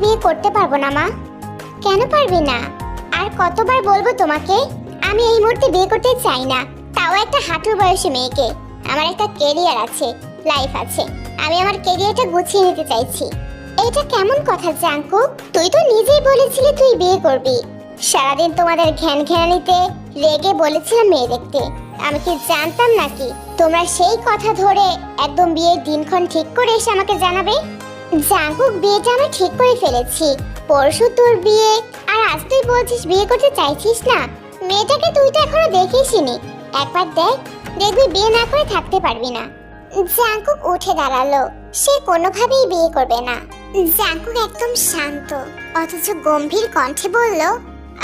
বিয়ে করতে পারবো না মা। কেন পারবি না? আর কতবার বলবো তোমাকে, আমি এই মুহূর্তে বিয়ে করতে চাই না, তাও একটা হাঁটুর বয়সী মেয়েকে। আমার একটা ক্যারিয়ার আছে, লাইফ আছে, আমি আমার ক্যারিয়ারটা গুছিয়ে নিতে চাইছি। এটা কেমন কথা জাঙ্কুক? তুই তো নিজেই বলেছিলি তুই বিয়ে করবি। সারাদিন তোমাদের ঘ্যান ঘ্যানানিতে রেগে বলেছিলাম মেয়ে দেখতে। আমি কি জানতাম নাকি তোমরা সেই কথা ধরে একদম বিয়ের দিনক্ষণ ঠিক করে এসে আমাকে জানাবে? জাঙ্কুক, বিয়েটা আমি ঠিক করে ফেলেছি। পরশু তোর বিয়ে, আর আজ তুই বলছিস বিয়ে করতে চাইছিস না। মেয়েটাকে তুই তো এখনো দেখিসনি, একবার দেখ, দেখবি বিয়ে না করে থাকতে পারবি না। জাঙ্কুক উঠে দাঁড়ালো। সে কোনোভাবেই বিয়ে করবে না। জাঙ্কুক একদম শান্ত অথচ গম্ভীর কণ্ঠে বলল,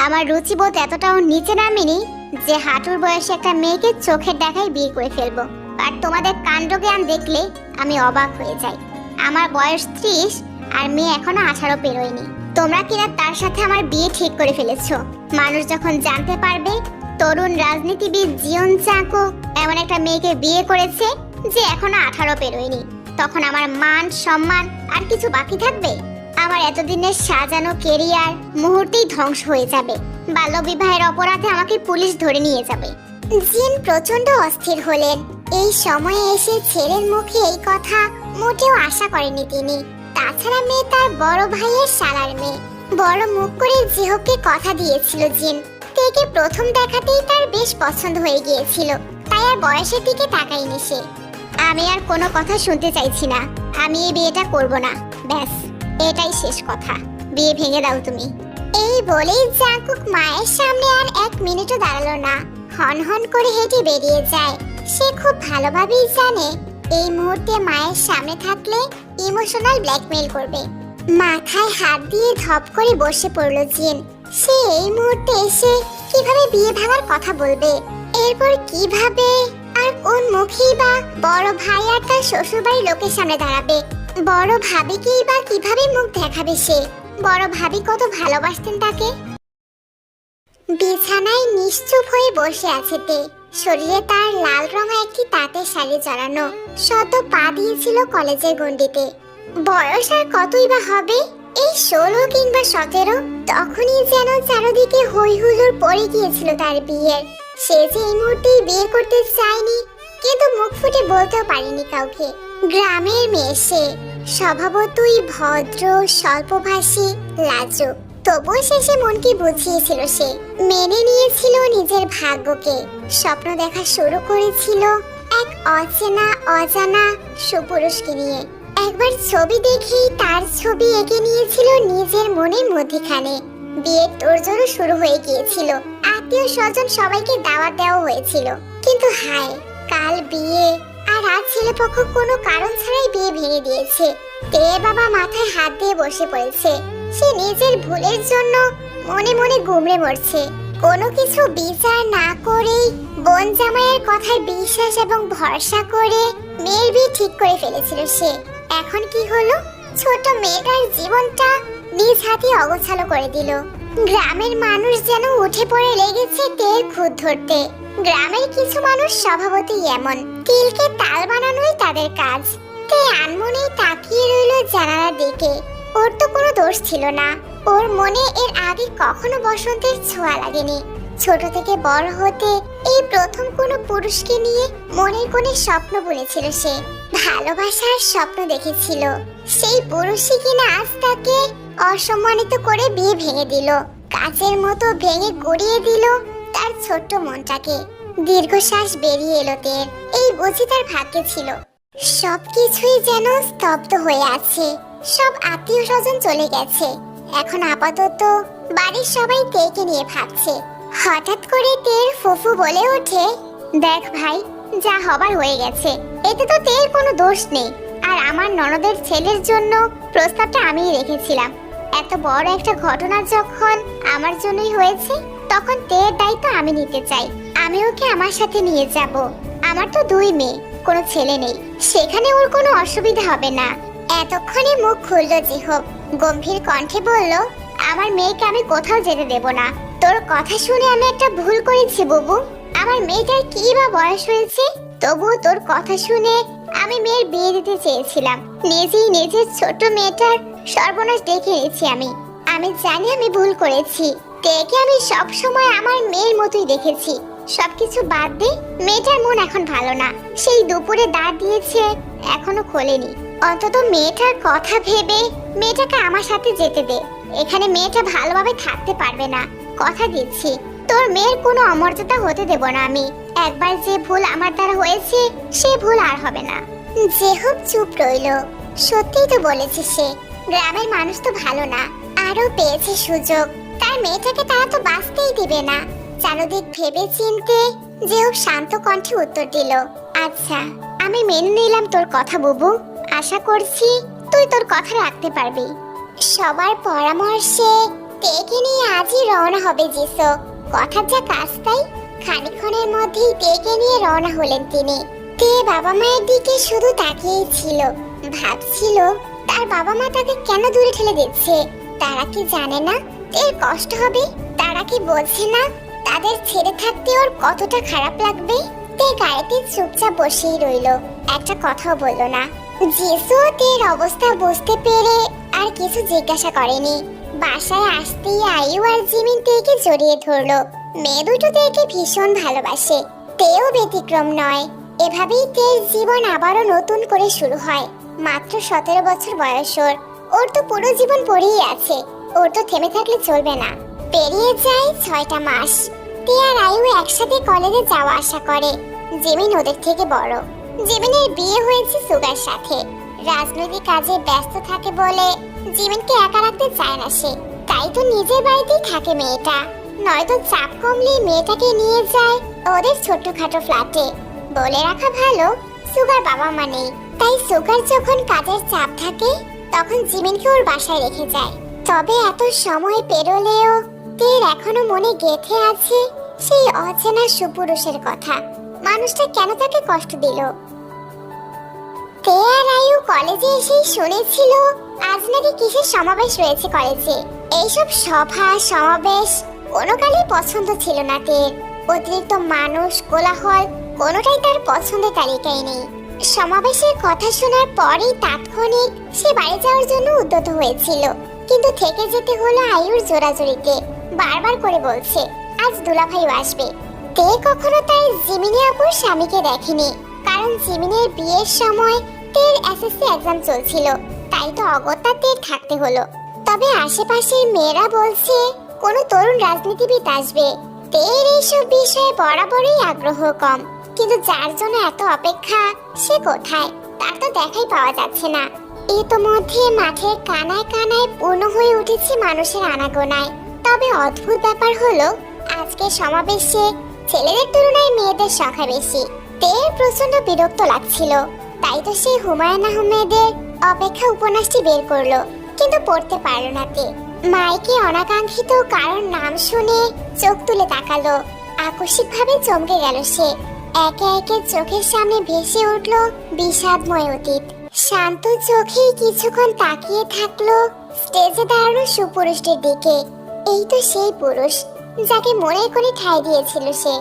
আমার রুচিবোধ এতটাও নিচে নামেনি যে হাঁটুর বয়সে একটা মেয়েকে চোখের দেখায় বিয়ে করে ফেলবো। আর তোমাদের কাণ্ডজ্ঞান দেখলে আমি অবাক হয়ে যাই। আমার বয়স 30 আর মেয়ে এখনো 18 পেরোয়নি। তোমরা কিনা তার সাথে আমার বিয়ে ঠিক করে ফেলেছো। মানুষ যখন জানতে পারবে তরুণ রাজনীতিবিদ জিয়ন জাঙ্কুক এমন একটা মেয়েকে বিয়ে করেছে যে এখনো 18 পেরোয়নি, তখন আমার মান সম্মান আর কিছু বাকি থাকবে? আমার এতদিনের সাজানো কেরিয়ার মুহূর্তেই ধ্বংস হয়ে যাবে। বাল্যবিবাহের অপরাধে আমাকে পুলিশ ধরে নিয়ে যাবে। জিন প্রচন্ড অস্থির হলেন। এই সময়ে এসে ছেলের মুখে এই কথা মোটেও আশা করেনি তিনি। তাছাড়া মেয়ে তার বড় ভাইয়ের শালার মেয়ে। বড় মুখ করে জিহকে কথা দিয়েছিল জিন। তেকে প্রথম দেখাতেই তার বেশ পছন্দ হয়ে গিয়েছিল, তাই আর বয়সের দিকে তাকায়নি সে। আমি আর কোনো কথা শুনতে চাইছি না। আমি এই বিয়েটা করব না, ব্যাস এটাই শেষ কথা। বিয়ে ভেঙে দাও তুমি। এই বলেই জাঙ্কুক মায়ের সামনে আর 1 মিনিটও দাঁড়ালো না, হন হন করে হেঁটে বেরিয়ে যায়। সে খুব ভালোভাবেই জানে এই মুহূর্তে মায়ের সামনে থাকলে ইমোশনাল ব্ল্যাকমেইল করবে। মাথায় হাত দিয়ে ধপ করে বসে পড়ল জিন। সে এই মুহূর্তে এসে কিভাবে বিয়ে ভাঙার কথা বলবে, এরপর কিভাবে আর কোন মুখেই বা বড় ভাই আর তার শ্বশুরবাড়ির লোকের সামনে দাঁড়াবে? বড় ভাবিকেই বা কিভাবে মুখ দেখাবে সে? বড় ভাবি কত ভালোবাসতেন তাকে। বিছানায় নিশ্চুপ হয়ে বসে আছে তে। শরীরে তার লাল রঙা একটি তাঁতের শাড়ি জড়ানো, সদ্য পা দিয়েছিল কলেজের গণ্ডিতে। বয়স আর কতই বা হবে, এই 16 কিংবা 17। তখনই যেন চারদিকে হই হুল্লোড় পড়ে গিয়েছিল তার বিয়ের। সে যে এই মুহূর্তেই বিয়ে করতে চায়নি, কিন্তু মুখ ফুটে বলতেও পারেনি কাউকে। গ্রামের মেয়ে সে, স্বভাবতই ভদ্র, স্বল্পভাষী, লাজুক। তবুও শেষে মনকে বুঝিয়েছিল সে, মেনে নিয়েছিল নিজের ভাগ্যকে। স্বপ্ন দেখা শুরু করেছিল এক অচেনা অজানা সুপুরুষকে নিয়ে। একবার ছবি দেখেই তার ছবি এঁকে নিয়েছিল নিজের মনের মধ্যেখানে। বিয়ের তোড়জোড় শুরু হয়ে গিয়েছিল, আত্মীয় স্বজন সবাইকে দাওয়াত দেওয়া হয়েছিল। কিন্তু হায়, কাল বিয়ে, আর আজ ছেলেপক্ষ কোনো কারণ ছাড়াই বিয়ে ভেঙে দিয়েছে। তে বাবা মাথায় হাত দিয়ে বসে পড়েছে। সে নিজের ভুলের জন্য মনে মনে গুমড়ে মরছে। কোনো কিছু বিচার না করেই বোন জামাইয়ের কথায় বিশ্বাস এবং ভরসা করে মেয়ের বিয়ে ঠিক করে ফেলেছিল সে। এখন কি হলো? ছোট মেয়েটার জীবনটা নিজ হাতে অগোছালো করে দিল। গ্রামের মানুষ যেন উঠে পড়ে লেগেছে তের খুঁত ধরতে। গ্রামের কিছু মানুষ স্বভাবতই এমন, তিলকে তাল বানানোই তাদের কাজ। তে আনমনেই তাকিয়ে রইল জানালার দিকে। ওর তো কোনো দোষ ছিল না। ওর মনে এর আগে কখনো বসন্তের ছোঁয়া লাগেনি। ছোট থেকে বড় হতে এই প্রথম কোনো পুরুষকে নিয়ে মনের কোণে স্বপ্ন বুনেছিল সে, ভালোবাসার স্বপ্ন দেখেছিল। সেই পুরুষই কিনা আজ তাকে অসম্মানিত করে বিয়ে ভেঙে দিল, কাচের মতো ভেঙে গড়িয়ে দিল তার ছোট্ট মনটাকে। দীর্ঘশ্বাস বেরিয়ে এলো তের। এই বুঝি তার ভাগ্যে ছিল। সবকিছুই যেন স্তব্ধ হয়ে আছে। সব আত্মীয় স্বজন চলে গেছে। এখন আপাতত বাড়ির সবাই তেকে নিয়ে ভাবছে। হঠাৎ করে তের ফুফু বলে ওঠে, দেখ ভাই, যা হবার হয়ে গেছে, এতে তো তের কোনো দোষ নেই। আর আমার ননদের ছেলের জন্য প্রস্তাবটা আমিই রেখেছিলাম। এত বড় একটা ঘটনা যখন আমার জন্যই হয়েছে, তখন তের দায়িত্ব আমি নিতে চাই। আমি ওকে আমার সাথে নিয়ে যাব। আমার তো 2 মেয়ে, কোনো ছেলে নেই, সেখানে ওর কোনো অসুবিধা হবে না। এতক্ষণে মুখ খুলল জিহব, গম্ভীর কণ্ঠে বলল, আমার মেয়েকে আমি কোথাও যেতে দেব না। তোর কথা শুনে আমি একটা ভুল করেছি বুবু। আমার মেয়েটার কি বা বয়স হয়েছে, তবুও তোর কথা শুনে আমি মেয়ের বিয়ে দিতে চেয়েছিলাম। নিজেই নিজের ছোট মেয়েটার সর্বনাশ ডেকে এনেছি আমি। আমি জানি আমি ভুল করেছি। তেকে আমি সব সময় আমার মেয়ের মতোই দেখেছি। সবকিছু বাদ দে, মেয়েটার মন এখন ভালো না। সেই দুপুরে দাঁত দিয়েছে, এখনো খোলেনি। অন্তত মেয়েটার কথা ভেবে মেয়েটাকে আমার সাথে যেতে দে। এখানে মেয়েটা ভালোভাবে থাকতে পারবে না, কথা দিচ্ছি। তোর মেয়ের কোনো অমর্যাদা হতে দেব না আমি। একবার যে ভুল আমার দ্বারা হয়েছে, সে ভুল আর হবে না। জেহব চুপ রইল। সত্যিই তো বলেছে সে, গ্রামের মানুষ তো ভালো না। আরো পেয়েছে সুযোগ, তার মেয়েটাকে তারা তো বাঁচতেই দিবে না। চারদিক ভেবে চিনতে জেহব শান্ত কণ্ঠে উত্তর দিল, আচ্ছা আমি মেনে নিলাম তোর কথা বুবু। আশা করছি তুই তোর কথা রাখতে পারবি। সবার পরামর্শে তেকে নিয়ে আজই রওনা হবে জিসো। কথার যা কাজ তাই। খানিকক্ষণের মধ্যেই তেকে নিয়ে রওনা হলেন তিনি। তে বাবা মায়ের দিকে শুধু তাকিয়েই ছিল, ভাবছিল তার বাবা মা তাকে কেন দূরে ঠেলে দিচ্ছে। তারা কি জানে না এর কষ্ট হবে? তারা কি বোঝে না তাদের ছেড়ে থাকতে ওর কতটা খারাপ লাগবে? তে গাড়িতে চুপচাপ বসেই রইল, একটা কথাও বলল না। জিসু তের অবস্থা বুঝতে পেরে আর কিছু জিজ্ঞাসা করেনি। বাসায় আসতেই আয়ু আর জিমিন তেকে জড়িয়ে ধরলো। মেয়ে দুটো তেকে ভীষণ ভালোবাসে, তেও ব্যতিক্রম নয়। এভাবেই তের জীবন আবারও নতুন করে শুরু হয়। মাত্র 17 বছর বয়স ওর। ওর তো পুরো জীবন পড়েই আছে, ওর তো থেমে থাকলে চলবে না। পেরিয়ে যায় 6টা মাস। তে আর আয়ু একসাথে কলেজে যাওয়া আসা করে। জিমিন ওদের থেকে বড়। জিমিনের বিয়ে হয়েছে সুগার সাথে। রাজনৈতিক কাজে ব্যস্ত থাকে বলে জিমিনকে একা রাখতে চায় না সে। তাই তো নিজের বাড়িতেই থাকে মেয়েটা। নয়তো চাপ কমলে মেয়েটাকে নিয়ে যায় ওদের ছোট্টখাটো ফ্ল্যাটে। বলে রাখা ভালো, সুগার বাবা মা নেই, তাই সুগার যখন কাজের চাপ থাকে তখন জিমিনকে ওর বাসায় রেখে যায়। তবে এত সময় পেরোলেও তের এখনো মনে গেঁথে আছে সেই অচেনা সুপুরুষের কথা। মানুষটা কেন তাকে কষ্ট দিল? তে আর আয়ু কলেজে এসেই শুনেছিল আজ নাকি কিসের সমাবেশ রয়েছে কলেজে। এইসব সভা সমাবেশ কোনো কালই পছন্দ ছিল না তের। অতিরিক্ত মানুষ, কোলাহল কোনোটাই তার পছন্দের তালিকায় নেই। সমাবেশের কথা শোনার পরেই তাৎক্ষণিক সে বাড়ি যাওয়ার জন্য উদ্যত হয়েছিল, কিন্তু থেকে যেতে হলো আয়ুর জোরাজুরিতে। বারবার করে বলছে আজ দুলাভাইও আসবে। তে কখনো তার জিমিনি আপুর স্বামীকে দেখেনি, কারণ জিমিনের বিয়ের সময় তের এসএসসি এক্সাম চলছিল, তাই তো অগত্যা তের থাকতে হলো। তবে আশেপাশের মেয়েরা বলছে কোনো তরুণ রাজনীতিবিদ আসবে। তের এইসব বিষয়ে বরাবরই আগ্রহ কম, কিন্তু যার জন্য এত অপেক্ষা সে কোথায়, তার তো দেখাই পাওয়া যাচ্ছে না। ইতোমধ্যে মাঠের কানায় কানায় পূর্ণ হয়ে উঠেছে মানুষের আনাগোনায়। তবে অদ্ভুত ব্যাপার হলো আজকে সমাবেশে ছেলেদের তুলনায় মেয়েদের সংখ্যা বেশি। তের প্রচন্ড বিরক্ত লাগছিল, তাই তো সে হুমায়ুন আহমেদের অপেক্ষা উপন্যাসটি বের করলো, কিন্তু পড়তে পারল না তে। মাইকে অনাকাঙ্ক্ষিত কারোর নাম শুনে চোখ তুলে তাকালো। আকস্মিকভাবে চমকে গেল সে। একে একে চোখের সামনে ভেসে উঠল বিষাদময় অতীত। শান্ত চোখেই কিছুক্ষণ তাকিয়ে থাকলো স্টেজে দাঁড়ানো সুপুরুষটির দিকে। এই তো সেই পুরুষ যাকে মনে করে ঠাঁই দিয়েছিল সে।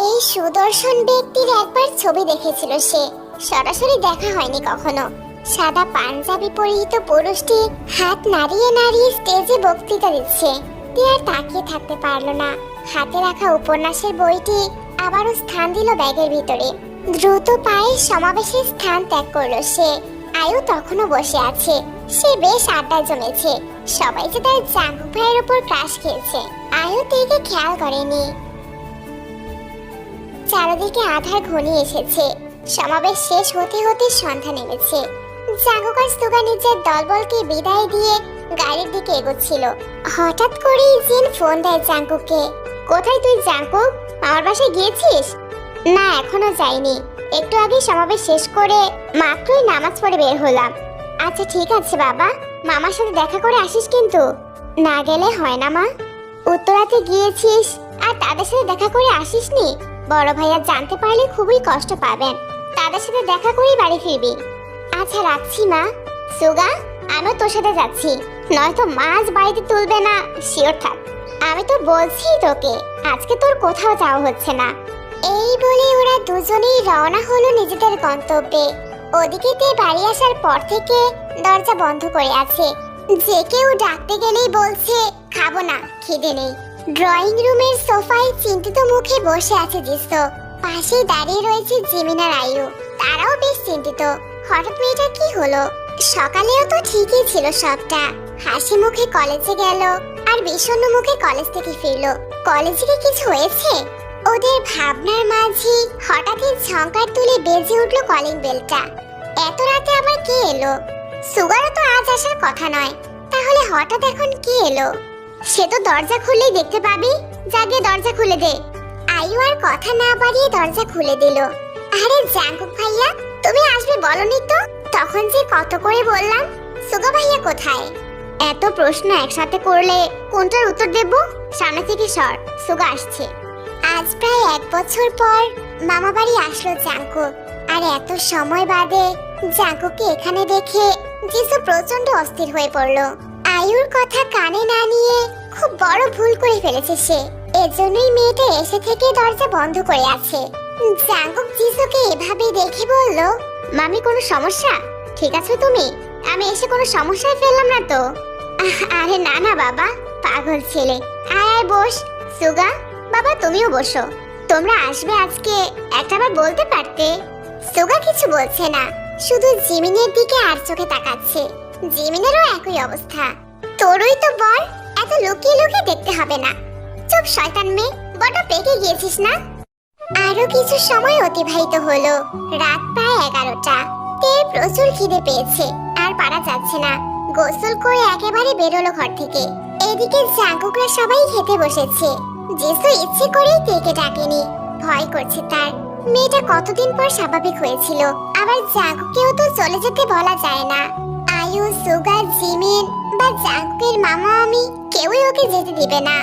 এই সুদর্শন ব্যক্তির একবার ছবি দেখেছিল সে, সরাসরি দেখা হয়নি কখনো। সাদা পাঞ্জাবি পরিহিত পুরুষটি হাত নাড়িয়ে নাড়িয়ে স্টেজে বক্তৃতা দিচ্ছে। তে আর তাকিয়ে থাকতে পারলো না। হাতে রাখা উপন্যাসের বইটি আবারও স্থান দিল ব্যাগের ভিতরে। দ্রুত পায়ে সমাবেশের স্থান ত্যাগ করলো সে। আয়ু তখনও বসে আছে। সে বেশ আড্ডায় জমেছে। সবাই যে তার জাঙ্গু ভাইয়ের উপর ক্রাশ খেয়েছে, আয়ু তেকে খেয়াল করেনি। চারিদিকে আধার ঘনিয়ে এসেছে। সমাবেশ শেষ হতে হতে সন্ধ্যা নেমেছে। জাঙ্গুকার সুগা নিজের দলবলকে বিদায় দিয়ে গাড়ির দিকে এগোচ্ছিল। হঠাৎ করেই জিন ফোন দেয় জাঙ্গুকে। কোথায় তুই জাঙ্কুক? আমার বাসায় গিয়েছিস? না, এখনো যাইনি। একটু আগে সমাবেশ শেষ করে মাত্রই নামাজ পড়ে বের হলাম। আচ্ছা ঠিক আছে বাবা, মামার সাথে দেখা করে আসিস কিন্তু। না গেলে হয় না মা। উত্তরাতে গিয়েছিস আর তাদের সাথে দেখা করে আসিসনি? বড় ভাইয়া জানতে পারলে খুবই কষ্ট পাবেন। তাদের সাথে দেখা করেই বাড়ি ফিরবি। আচ্ছা রাখছি মা। সুগা, আমিও তোর সাথে যাচ্ছি, নয়তো মাছ বাড়িতে তুলবে না, শিওর থাক। আমি তো বলছি তোকে, আজকে তোর কোথাও যাওয়া হচ্ছে না। এই বলে ওরা দুজনেই রওনা হলো নিজেদের গন্তব্যে। ওদিকে তে বাড়ি আসার পর থেকে দরজা বন্ধ করে আছে। যে কেউ ডাকতে গেলেই বলছে খাবো না, খিদে নেই। ড্রয়িং রুমের সোফায় চিন্তিত মুখে বসে আছে জিসো। পাশে দাঁড়িয়ে রয়েছে জিমিন আর আয়ু, তারাও বেশ চিন্তিত। হঠাৎ মেয়েটার কি হলো? সকালেও তো ঠিকই ছিল সবটা, হাসি মুখে কলেজে গেল আর বিষণ্ণ মুখে কলেজ থেকে ফিরলো। কলেজে কি কিছু হয়েছে? ওদের ভাবনার মাঝে হঠাৎই ঝংকার তুলে বেজে উঠলো কলিং বেলটা। এত রাতে আবার কে এলো? সুগারও তো আজ আসার কথা নয়, তাহলে হঠাৎ এখন কে এলো? সে তো দরজা খুললেই দেখতে পাবি, জাগে দরজা খুলে দে। আয়ু আর কথা না বাড়িয়ে দরজা খুলে দিল। আরে জাঙ্কুক ভাইয়া, তুমি আসবে বলনি তো? তখন যে কত করে বললাম। সুগা ভাইয়া কোথায়? এত প্রশ্ন একসাথে করলে কোনটার উত্তর দেব? সামনে থেকে সর, সুগা আসছে। আজ প্রায় 1 বছর পর মামা বাড়ি আসলো জাঙ্কুক, আর এত সময় বাদে জাঙ্কুককে এখানে দেখে জিসু প্রচন্ড অস্থির হয়ে পড়লো। আয়ুর কথা কানে না নিয়ে খুব বড় ভুল করে ফেলেছে সে, এজন্যই মেয়েটা এসে থেকে দরজা বন্ধ করে আছে। জাঙ্কুক জিসুকে এভাবে দেখে বলল, মামি কোনো সমস্যা? ঠিক আছো তুমি? আমি এসে কোনো সমস্যায় ফেললাম না তো? আরে না না বাবা, পাগল ছেলে। আয় বস। সুগা বাবা তুমিও বসো। তোমরা আসবে আজকে একটাবার বলতে পারতে। সুগা কিছু বলছে না, শুধু জিমিনের দিকে আর চোখে তাকাচ্ছে। জিমিনেরও একই অবস্থা। তোরই তো বল, এত লুকিয়ে লুকিয়ে দেখতে হবে না। চুপ শয়তান মেয়ে, বড় পেকে গিয়েছিস না? আরো কিছু সময় অতিবাহিত হলো। রাত প্রায় 11টা। তের প্রচুর খিদে পেয়েছে, আর পারা যাচ্ছে না। গোসল করে একেবারে বেরোলো ঘর থেকে। এদিকে জাঙ্কুকরা সবাই খেতে বসেছে। জিসু ইচ্ছে করেই তেকে ডাকেনি, ভয় করছে তার। মেয়েটা কতদিন পর স্বাভাবিক হয়েছিল, আবার জাঙ্কুকেও তো চলে যেতে বলা যায় না। আয়ু, সুগা, জিমিন বা জাঙ্কুকের মামা আমি কেউই ওকে যেতে দিবে না।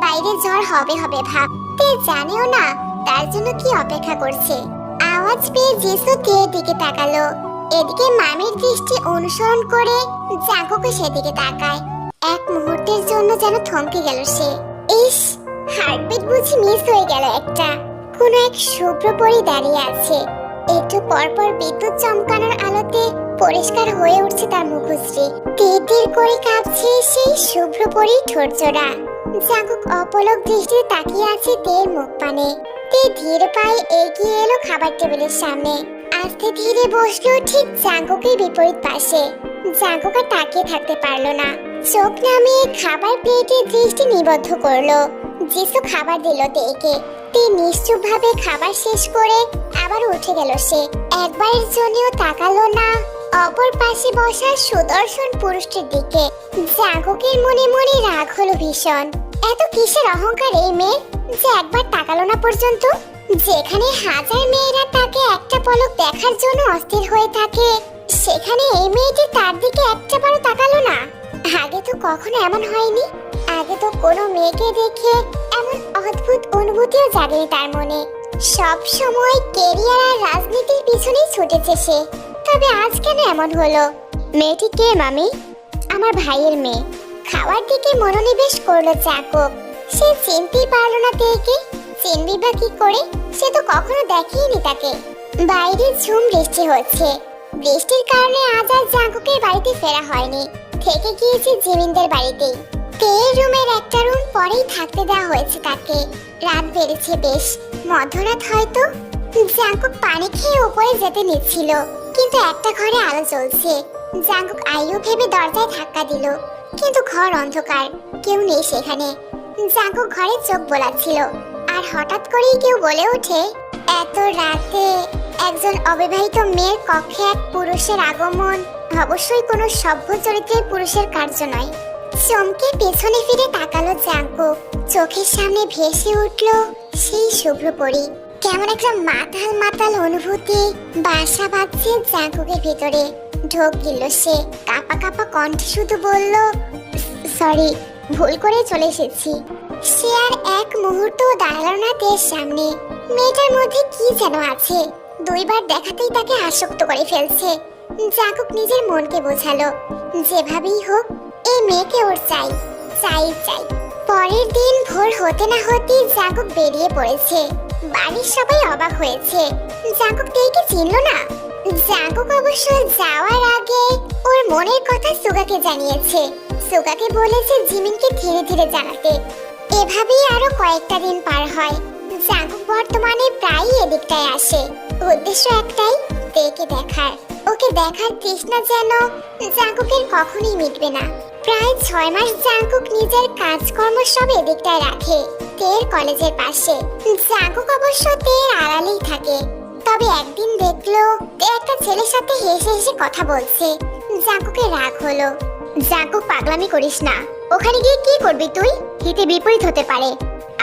বাইরে জ্বর হবে হবে ভাব। তে জানেও না তার জন্য কি অপেক্ষা করছে। আওয়াজ পেয়ে জিসু তের দিকে তাকালো। এদিকে মামির দৃষ্টি অনুসরণ করে জাঙ্কুকও সেদিকে তাকায়। এক মুহূর্তের জন্য যেন থমকে গেল সে। ইস, হার্টবিট বুঝি মিস হয়ে গেল একটা। কোন এক শুভ্র পরী দাঁড়িয়ে আছে। একটু পরপর বিদ্যুৎ চমকানোর আলোতে পরিষ্কার হয়ে উঠছে তার মুখশ্রী। তীর তীর করে কাঁপছে সেই শুভ্র পরীর ঠোঁটজোড়া। জাঙ্কুক অপলক দৃষ্টিতে তাকিয়ে আছে তের মুখ পানে। তে ধীরে পায়ে এগিয়ে এলো খাবার টেবিলের সামনে। আস্তে ধীরে বসলো ঠিক জাঙ্কুকের বিপরীত পাশে। জাঙ্কুক আর তাকিয়ে থাকতে পারলো না, চোখ নামিয়ে খাবার প্লেটে দৃষ্টি নিবদ্ধ করলো। জিসু খাবার দিল তেকে। তে নিশ্চুপ ভাবে খাবার শেষ করে আবার উঠে গেল সে। একবারের জন্যও তাকালো না অপর পাশে বসা সুদর্শন পুরুষটির দিকে। জাঙ্কুকের মনে মনে রাগ হলো ভীষণ। এত কিসের অহংকার এই মেয়ের যে একবার তাকালো না পর্যন্ত? যেখানে হাজার মেয়েরা তাকে একটা পলক দেখার জন্য অস্থির হয়ে থাকে, সেখানে এই মেয়েটি তার দিকে একটাবারও তাকালো না। আগে তো কখনো এমন হয়নি। আগে তো কোনো মেয়েকে দেখে এমন অদ্ভুত অনুভূতিও জাগেনি তার মনে। সব সময় কেরিয়ার আর রাজনীতির পিছনেই ছুটেছে সে। তবে আজ কেন এমন হলো? মেয়েটি কে মামি? আমার ভাইয়ের মেয়ে। খাওয়ার দিকে মনোনিবেশ করলো জাঙ্কুক। সে চিনতেই পারলো না তেকে। চিনবি বা কি করে? সে তো কখনো দেখিনি তাকে। বাইরে ঝুম বৃষ্টি হচ্ছে। বৃষ্টির কারণে আজ আর জাঙ্কুকের বাড়িতে ফেরা হয়নি, থেকে গিয়েছে জিমিনদের বাড়িতেই। তের রুমের একটা রুম পরেই থাকতে দেওয়া হয়েছে তাকে। রাত বেড়েছে বেশ, মধ্যরাত হয়তো। জাঙ্কুক পানি খেয়ে উপরে যেতে নিচ্ছিল, কিন্তু একটা ঘরে আলো জ্বলছে। জাঙ্কুক আয়ু ভেবে দরজায় ধাক্কা দিল, কিন্তু ঘর অন্ধকার, কেউ নেই সেখানে। জাঙ্কুক ঘরে চোখ বোলাচ্ছিল, আর হঠাৎ করেই কেউ বলে ওঠে, এত রাতে একজন অবিবাহিত মেয়ের কক্ষে এক পুরুষের আগমন অবশ্যই কোনো সভ্য চরিত্রের পুরুষের কার্য নয়। চমকে পেছনে ফিরে তাকালো জাঙ্কুক। চোখের সামনে ভেসে উঠলো সেই শুভ্র পরী। কেমন একটা মাতাল মাতাল অনুভূতি বাসা বাঁধছে জাঙ্কুকের ভিতরে। ঢোক গিলল সে। কাপা কাপা কণ্ঠে শুধু বলল, সরি, ভুল করে চলে এসেছি। সে আর এক মুহূর্ত দাঁড়ালো না তের সামনে। মেয়েটার মধ্যে কি যেন আছে, দুইবার দেখাতেই তাকে আসক্ত করে ফেলছে। জাঙ্কুক নিজের মনকে বোঝালো, যেভাবেই হোক এই মেয়েকে ওর চাই চাই চাই। পরের দিন ভোর হতে না হতেই জাঙ্কুক বেরিয়ে পড়েছে। বাড়ির সবাই অবাক হয়েছে। জাঙ্কুক তেকে চিনল না। জাঙ্কুক অবশ্য যাওয়ার আগে ওর মনের কথা সুগাকে জানিয়েছে। সুগাকে বলেছে জিমিনকে ধীরে ধীরে জানাতে। এভাবেই আরো কয়েকটা দিন পার হয়। জাঙ্কুক বর্তমানে প্রায়ই এদিকটায় আসে। উদ্দেশ্য একটাই, তেকে দেখার। ওকে দেখার তৃষ্ণা যেন জাঙ্কুকের কখনোই মিটবে না। প্রায় 6 মাস জাঙ্কুক নিজের কাজকর্ম সব এদিকটায় রাখে, তের কলেজের পাশে। জাঙ্কুক অবশ্য তের আড়ালেই থাকে। তবে একদিন দেখলো তে একটা ছেলের সাথে হেসে হেসে কথা বলছে। জাঙ্কুকের রাগ হলো। জাঙ্কুক, পাগলামি করিস না। ওখানে গিয়ে কি করবি তুই? হিতে বিপরীত হতে পারে।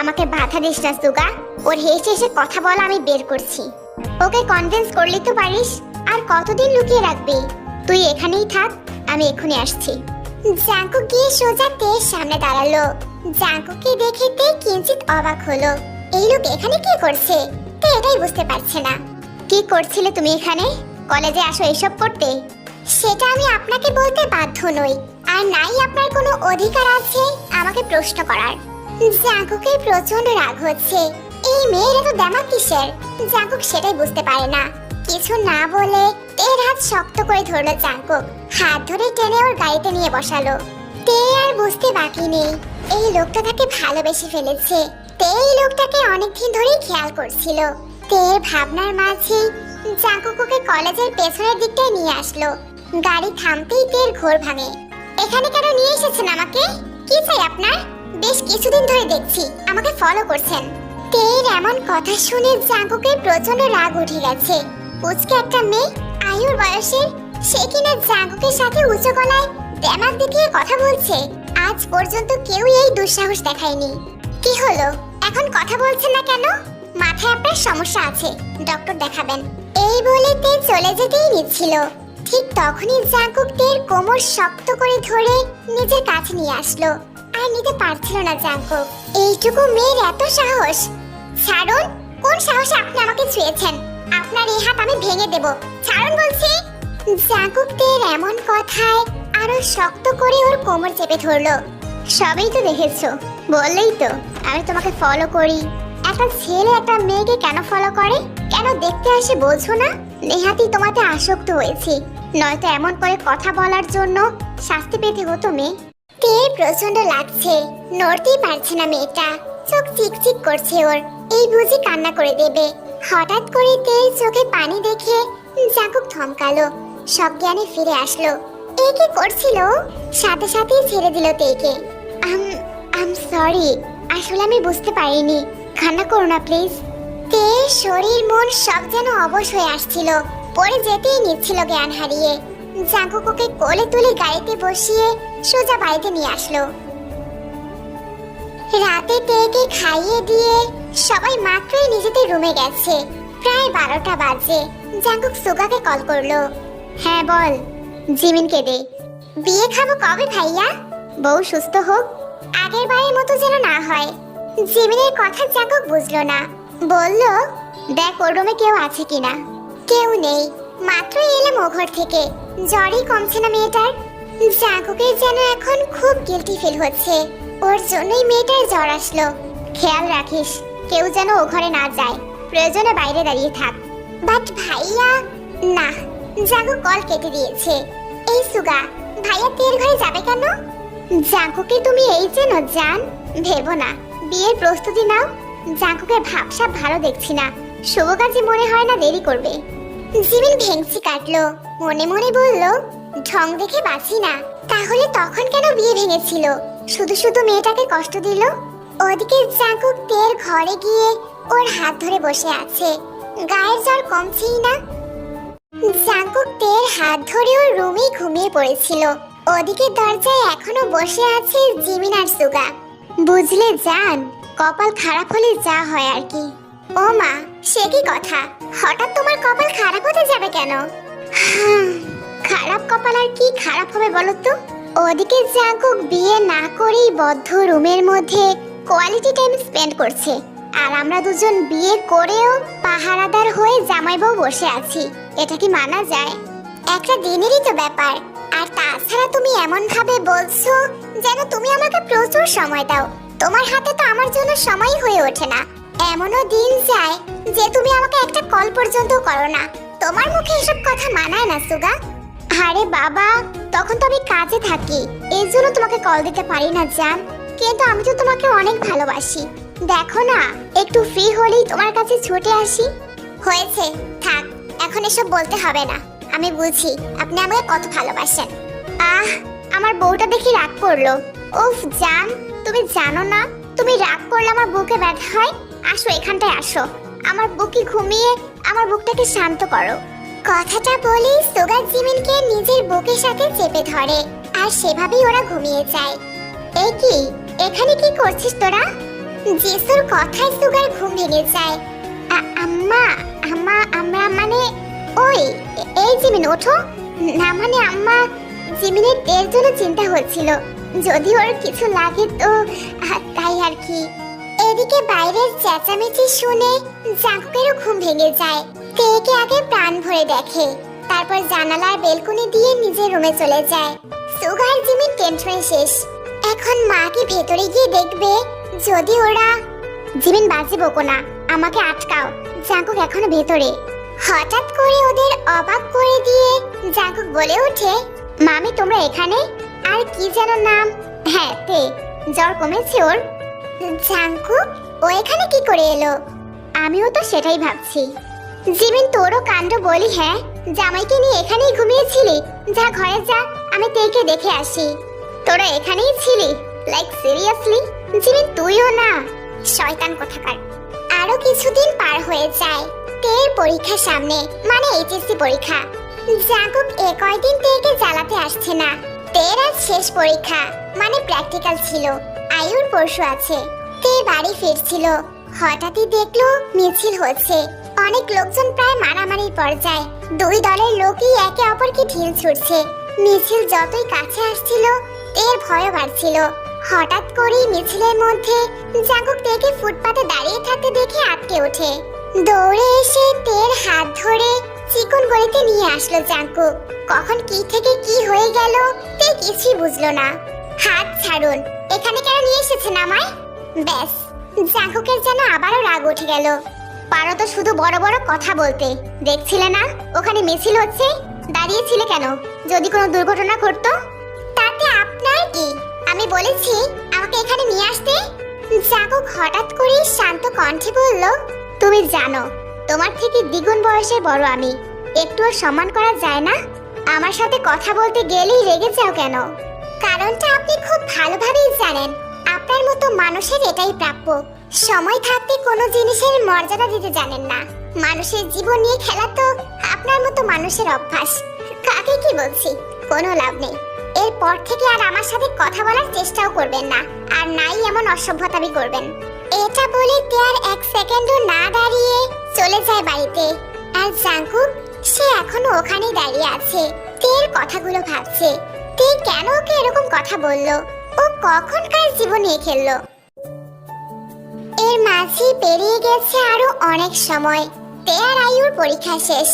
আমাকে বাধা দিস না সুগা। ওর হেসে হেসে কথা বলা আমি বের করছি। ওকে কনভিন্স করলি তো পারিস। আর কতদিন লুকিয়ে রাখবি? তুই এখানেই থাক, আমি এক্ষুনি আসছি। জাঙ্কুক গিয়ে সোজা তের সামনে দাঁড়ালো। জাঙ্কুককে দেখে তে কিঞ্চিত অবাক হলো। এই লোক এখানে কি করছে? তে এটাই বুঝতে পারছে না। কি করছিলে তুমি এখানে? কলেজে আসো এসব করতে? সেটা আমি আপনাকে বলতে বাধ্য নই, আর নাই আপনার কোনো অধিকার আছে আমাকে প্রশ্ন করার। জাঙ্কুকের প্রচন্ড রাগ হচ্ছে। এই মেয়ের এত দেমাক কিসের? জাঙ্কুক সেটাই বুঝতে পারে না। কিছু না বলে তের হাত শক্ত করে ধরলো জাঙ্কুক। হাত ধরে টেনে ওর গাড়িতে নিয়ে বসালো। তে আর বুঝতে বাকি নেই, এই লোকটা তাকে ভালোবেসে ফেলেছে। তে এই লোকটাকে অনেকদিন ধরেই খেয়াল করছিল। তের ভাবনার মাঝে জাঙ্কুক ওকে কলেজের পেছনের দিকটায় নিয়ে আসলো। গাড়ি থামতেই তের ঘোর ভাঙে। এখানে কেন নিয়ে এসেছেন আমাকে? কি চাই আপনার? বেশ কিছুদিন ধরে দেখছি আমাকে ফলো করছেন। তের এমন কথা শুনে জাঙ্কুকের প্রচন্ড রাগ উঠে গেছে। পুচকে একটা মেয়ে, আয়ুর বয়সের, সে কিনা জাঙ্কুকের সাথে উঁচু গলায় দেমাক দেখিয়ে কথা বলছে। আজ পর্যন্ত কেউ এই দুঃসাহস দেখায়নি। কি হলো, এখন কথা বলছেন না কেন? মাথায় আপনার সমস্যা আছে, ডক্টর দেখাবেন। এই বলে তে চলে যেতেই নিচ্ছিল। ঠিক তখনই জাঙ্কুক তের কোমর শক্ত করে ধরে নিজের কাছে নিয়ে আসলো। আর নিতে পারছিল না জাঙ্কুক। এইটুকু মেয়ের এত সাহস! ছাড়ুন! কোন সাহসে আপনি আমাকে ছুঁয়েছেন? আপনার এই হাত আমি ভেঙে দেব। ছাড়ুন বলছি! জাঙ্কুক তের এমন কথায় আরো শক্ত করে ওর কোমর চেপে ধরলো। সবই তো দেখেছো, বললেই তো আমি তোমাকে ফলো করি। একটা ছেলে একটা মেয়েকে কেন ফলো করে, কেন দেখতে আসে বোঝো না? নেহাতি তোমাতে আসক্ত হয়েছি, নয়তো এমন করে কথা বলার জন্য শাস্তি পেতে হতো মেয়ে। তের প্রচন্ড লাগছে, নড়তেই পারছে না মেয়েটা। চোখ চিকচিক করছে ওর, এই বুঝি কান্না করে দেবে। হঠাৎ করে তের চোখে পানি দেখে জাঙ্কুক থমকালো, সজ্ঞানে ফিরে আসলো। এই কি করছিল? সাথে সাথেই ছেড়ে দিল তেকে। আম সরি, আসলে আমি বুঝতে পারিনি, কান্না করো না প্লিজ। তের শরীর মন সব যেন অবশ হয়ে আসছিল, পড়ে যেতেই নিচ্ছিল জ্ঞান হারিয়ে। জাঙ্কুক ওকে কোলে তুলে গাড়িতে বসিয়ে সোজা বাড়িতে নিয়ে আসলো। রাতে তেকে খাইয়ে দিয়ে সবাই মাত্রই নিজেদের রুমে গেছে। প্রায় 12টা বাজে। জাঙ্কুক সুগাকে কল করলো। হ্যাঁ বল। জিমিনকে দে। বিয়ে খাবো কবে ভাইয়া? বউ সুস্থ হোক, আগের বারের মতো যেন না হয়। জিমিনের কথা জাঙ্কুক বুঝলো না। বলল, দেখ ওর রুমে কেউ আছে কিনা। কেউ নেই, মাত্রই এলাম ও ঘর থেকে। জ্বরই কমছে না মেয়েটার। জাঙ্কুকের যেন এখন খুব গিল্টি ফিল হচ্ছে, ওর জন্যই মেয়েটার জ্বর আসলো। খেয়াল রাখিস কেউ যেন ও ঘরে না যায়, প্রয়োজনে বাইরে দাঁড়িয়ে থাক। বাট ভাইয়া। না, জাঙ্কুক কল কেটে দিয়েছে। এই সুগা, ভাইয়া তের ঘরে যাবে কেন? জাঙ্কুকে তুমি এই চেনো জান? ভেবো না, বিয়ের প্রস্তুতি নাও। জাঙ্কুকের ভাবসাব ভালো দেখছি না, শুভ কাজে মনে হয় না দেরি করবে। জিমিন ভেংচি কাটলো, মনে মনে বলল, ঢং দেখে বাঁচি না। তাহলে তখন কেন বিয়ে ভেঙেছিল? শুধু শুধু মেয়েটাকে কষ্ট দিল। ওদিকে জাঙ্কুক তের ঘরে গিয়ে ওর হাত ধরে বসে আছে, গায়ের জ্বর কমছেই না। জাঙ্কুক তের হাত ধরে ওর রুমে ঘুমিয়ে পড়েছিল। ওদিকে দরজায় এখনো বসে আছে জিমিন আর সুগা। বুঝলে জান, কপাল খারাপ হলে যা হয় আর কি। ও মা, সে কি কথা? হঠাৎ তোমার কপাল খারাপ হতে যাবে কেন? খারাপ কপাল আর কি খারাপ হবে বলো তো? ওদিকে জাঙ্কুক বিয়ে না করেই বদ্ধ রুমের মধ্যে কোয়ালিটি টাইম স্পেন্ড করছে, আর আমরা দুজন বিয়ে করেও পাহারাদার হয়ে জামাই বউ বসে আছি। এটা কি মানা যায়? একটা দিনেরই তো ব্যাপার। আর তাছাড়া তুমি এমন ভাবে বলছো যেন তুমি আমাকে প্রচুর সময় দাও। তোমার হাতে তো আমার জন্য সময় হয়ে ওঠে না। এমনও দিন যায় যে তুমি আমাকে একটা কল পর্যন্ত করো না। তোমার মুখে এসব কথা মানায় না সুগা। আরে বাবা, তখন তো আমি কাজে থাকি, এই জন্য তোমাকে কল দিতে পারি না জান। কিন্তু আমি তো তোমাকে অনেক ভালোবাসি, দেখো না একটু ফ্রি হলেই তোমার কাছে ছুটে আসি। হয়েছে, থাক, এখন এসব বলতে হবে না। আমি বুঝি আপনি আমাকে কত ভালোবাসেন। আমার বউটা দেখি রাগ করলো। উফ জান, তুমি জানো না তুমি রাগ করলে আমার বুকে ব্যথা হয়। আসো এখানটায় আসো, আমার বুকে ঘুমিয়ে আমার বুকটাকে শান্ত করো। কথাটা বলি সুগা জিমিনকে নিজের বুকের সাথে চেপে ধরে, আর সেভাবেই ওরা ঘুমিয়ে যায়। এই কি, এখানে কি করছিস তোরা? জিসুর কথায় সুগার ঘুম ভেঙে যায়। আম্মা আম্মা আমরা মানে ওই এই জিমিন ওঠো না। মানে আম্মা, জিমিনের এর জন্য চিন্তা হচ্ছিল, যদি ওর কিছু লাগে তো তাই আর কি। এদিকে বাইরের চেঁচামেচি শুনে জাঙ্কুকেরও ঘুম ভেঙে যায়। তেকে আগে প্রাণ ভরে দেখে, তারপর জানালার বেলকনি দিয়ে নিজের রুমে চলে যায়। সুগার জিমিন টেনশন শেষ, এখন মাকে ভেতরে গিয়ে দেখবে যদি ওরা। জিমিন বাজে বকো না, আমাকে আটকাও, জাঙ্কুক এখনো ভেতরে। হঠাৎ করে ওদের অবাক করে দিয়ে জাঙ্কুক বলে ওঠে, মামি তোমরা এখানে? আর কি যেন নাম? হ্যাঁ তে, জ্বর কমেছে ওর? জাঙ্কুক ও এখানে কি করে এলো? আমিও তো সেটাই ভাবছি। জিমিন তোরও কাণ্ড বলি। হ্যাঁ, জামাইকে নিয়ে এখানেই ঘুমিয়েছিলি? যা ঘরে যা, আমি তেকে দেখে আসি। তোরা এখানেই ছিলি? Like seriously? জিমিন তুইও না, শয়তান কোথাকার। আরো কিছুদিন পার হয়ে যায়, তের পরীক্ষা সামনে, মানে এইচএসসি পরীক্ষা। জাঙ্কুক এ কয়দিন তেকে জ্বালাতে আসছে না। তের আজ শেষ পরীক্ষা, মানে প্র্যাকটিক্যাল ছিল। আয়ুর পরশু আছে। তে বাড়ি ফিরছিল, হঠাৎই দেখলো মিছিল হচ্ছে। অনেক লোকজন প্রায় মারামারির পর্যায়ে, দুই দলের লোকই একে অপরকে ঢিল ছুড়ছে। মিছিল যতই কাছে আসছিল তের ভয় বাড়ছিল। হঠাৎ করেই মিছিলের মধ্যে জাঙ্কুক তেকে ফুটপাতে দাঁড়িয়ে থাকতে দেখে আটকে ওঠে। দৌড়ে এসে তের হাত ধরে চিকন গলিতে নিয়ে আসলো জাঙ্কুক। কখন কি থেকে কি হয়ে গেল তে কিছুই বুঝলো না। হাত ছাড়ুন, এখানে কেন নিয়ে এসেছেন আমায়? ব্যাস, জাঙ্কুকের যেন আবারও রাগ উঠে গেল। পারো তো শুধু বড় বড় কথা বলতে, দেখছিলে না ওখানে মিছিল হচ্ছে, দাঁড়িয়েছিলে কেন? যদি কোনো দুর্ঘটনা ঘটতো তাতে আপনার কি? আমি বলেছি আমাকে এখানে নিয়ে আসতে। জাঙ্কুক হঠাৎ করে শান্ত কণ্ঠে বলল, তুমি জানো তোমার থেকে দ্বিগুণ বয়সে বড় আমি, একটুও সম্মান করা যায় না? আমার সাথে কথা বলতে গেলেই রেগে যাও কেন? কারণটা আপনি খুব ভালোভাবেই জানেন, আপনার মতো মানুষের এটাই প্রাপ্য। সময় থাকতে কোনো জিনিসের মর্যাদা দিতে জানেন না। মানুষের জীবন নিয়ে খেলা তো আপনার মতো মানুষের অভ্যাস। কাকে কি বলছি, কোনো লাভ নেই। এরপর থেকে আর আমার সাথে কথা বলার চেষ্টাও করবেন না, আর নাই এমন অসভ্যতামি করবেন। এটা বলে তে আর এক সেকেন্ডও না দাঁড়িয়ে চলে যায় বাড়িতে। আর জাঙ্কুক সে এখনো ওখানেই দাঁড়িয়ে আছে, তের কথাগুলো ভাবছে। তে কেন ওকে এরকম কথা বললো? ও কখনকার জীবন নিয়ে খেললো। এর মাঝে পেরিয়ে গেছে আরো অনেক সময়। তে আর আয়ুর পরীক্ষা শেষ।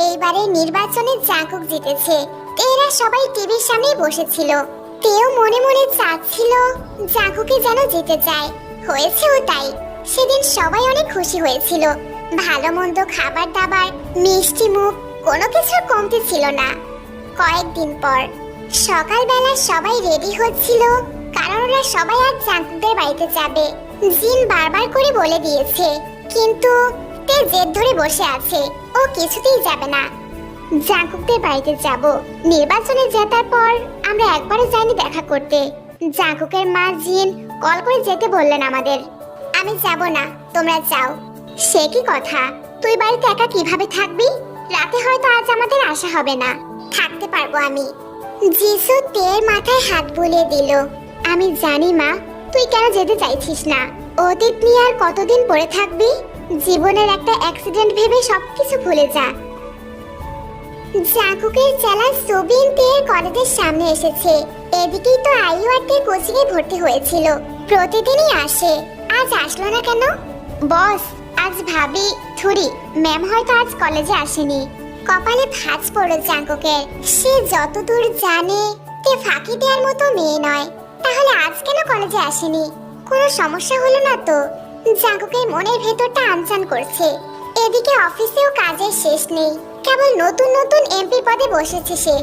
এইবারে নির্বাচনে জাঙ্কুক জিতেছে। এরা সবাই টিভির সামনে বসেছিল। তেও মনে মনে চাচ্ছিল জাঙ্কুকে যেন জিতে যায়। হয়েছেও তাই। সেদিন সবাই অনেক খুশি হয়েছিল। ভালো মন্দ খাবার দাবার, মিষ্টি মুখ, কোনো কিছুর কমতি ছিল না। কয়েকদিন পর সকালবেলা সবাই রেডি হচ্ছিল, কারণ ওরা সবাই আজ জাঙ্কুকদের বাড়িতে যাবে। জিন বারবার করে বলে দিয়েছে, কিন্তু তে জেদ ধরে বসে আছে, ও কিছুতেই যাবে না। জাঙ্কুকদের বাড়িতে যাব। নির্বাচনে জেতার পর আমরা একবারও যাইনি দেখা করতে। জাঙ্কুকের মা জিন কল করে যেতে বললেন আমাদের। আমি যাব না, তোমরা যাও। সে কি কথা, তুই বাড়িতে একা কিভাবে থাকবি? রাতে হয়তো আজ আমাদের আসা হবে না। থাকতে পারবো আমি। জিসু তের মাথায় হাত বুলিয়ে দিল। আমি জানি মা, তুই কেন যেতে চাইছিস না। অতীত নিয়ে আর কতদিন পড়ে থাকবি? জীবনের একটা অ্যাক্সিডেন্ট ভেবে সবকিছু ভুলে যা। জাঙ্কুকের চেলা সুবিন তের কলেজের সামনে এসেছে। এদিকেই তো আয়ু আর তে কোচিং এ ভর্তি হয়েছিল, প্রতিদিনই আসে। আজ আসলো না কেন? বস, আজ ভাবি থুরি ম্যাম হয়তো আজ কলেজে আসেনি। কপালে ভাঁজ পড়ল জাঙ্কুকের। সে যতদূর জানে তে ফাঁকি দেওয়ার মতো মেয়ে নয়। তাহলে আজ কেন কলেজে আসেনি? কোনো সমস্যা হলো না তো? জাঙ্কুকের মনের ভেতরটা আনচান করছে। এদিকে অফিসেও কাজের শেষ নেই, কেবল কেবল নতুন নতুন এমপি পদে বসেছে সে।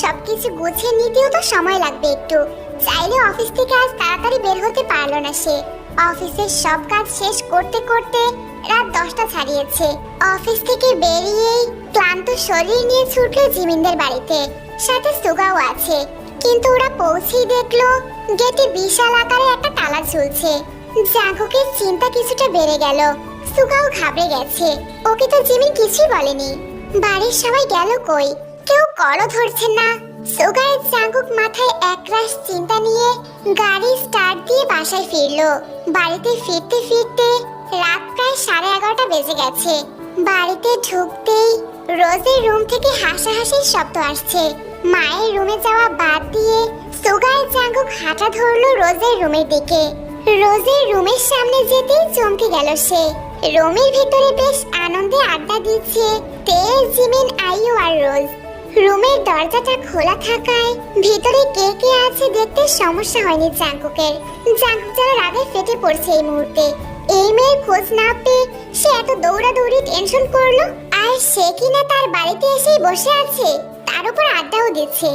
সবকিছু গুছিয়ে নিতেও তো সময় লাগবে একটু। চাইলে অফিস থেকে আজ তাড়াতাড়ি বের হতে পারলো না সে। অফিসের সব কাজ শেষ করতে করতে রাত 10টা ছাড়িয়েছে। অফিস থেকে বেরিয়েই ক্লান্ত শরীর নিয়ে ছুটলো জিমিনদের বাড়িতে। সাথে সুগাও আছে, কিন্তু ওরা পৌঁছেই দেখলো গেটে বিশাল আকারে একটা তালা ঝুলছে। জাঙ্কুকের চিন্তা কিছুটা বেড়ে গেল। সুগাও ঘাবড়ে গেছে। ওকে তো জিমিন কিছুই বলেনি। বাড়ির সবাই গেল কই? কেউ কলও ধরছে না। সুগার জাঙ্কুক মাথায় একরাশ চিন্তা নিয়ে গাড়ি স্টার্ট দিয়ে বাসায় ফিরলো। বাড়িতে ফিরতে ফিরতে রাত প্রায় 11:30 বেজে গেছে। বাড়িতে ঢুকতেই রোজের রুম থেকে হাসাহাসির শব্দ আসছে। মায়ের রুমে যাওয়া বাদ দিয়ে সুগার জাঙ্কুক হাঁটা ধরলো রোজের রুমের দিকে। রোজের রুমের সামনে যেতেই চমকে গেল সে। রুমের ভিতরে বেশ আনন্দে আড্ডা দিচ্ছে তে, জিমিন, আইয়ু আর রোজ। রুমের দরজাটা খোলা থাকায় ভিতরে কে কে আছে দেখতে সমস্যা হয়নি জাঙ্কুকের। জাঙ্কুক যেন রাগে ফেটে পড়ছে এই মুহূর্তে। এই মেয়ের খোঁজ না পেয়ে সে এত দৌড়াদৌড়ি টেনশন করলো, আর সে কিনা তার বাড়িতে এসেই বসে আছে, তার উপর আড্ডাও দিচ্ছে।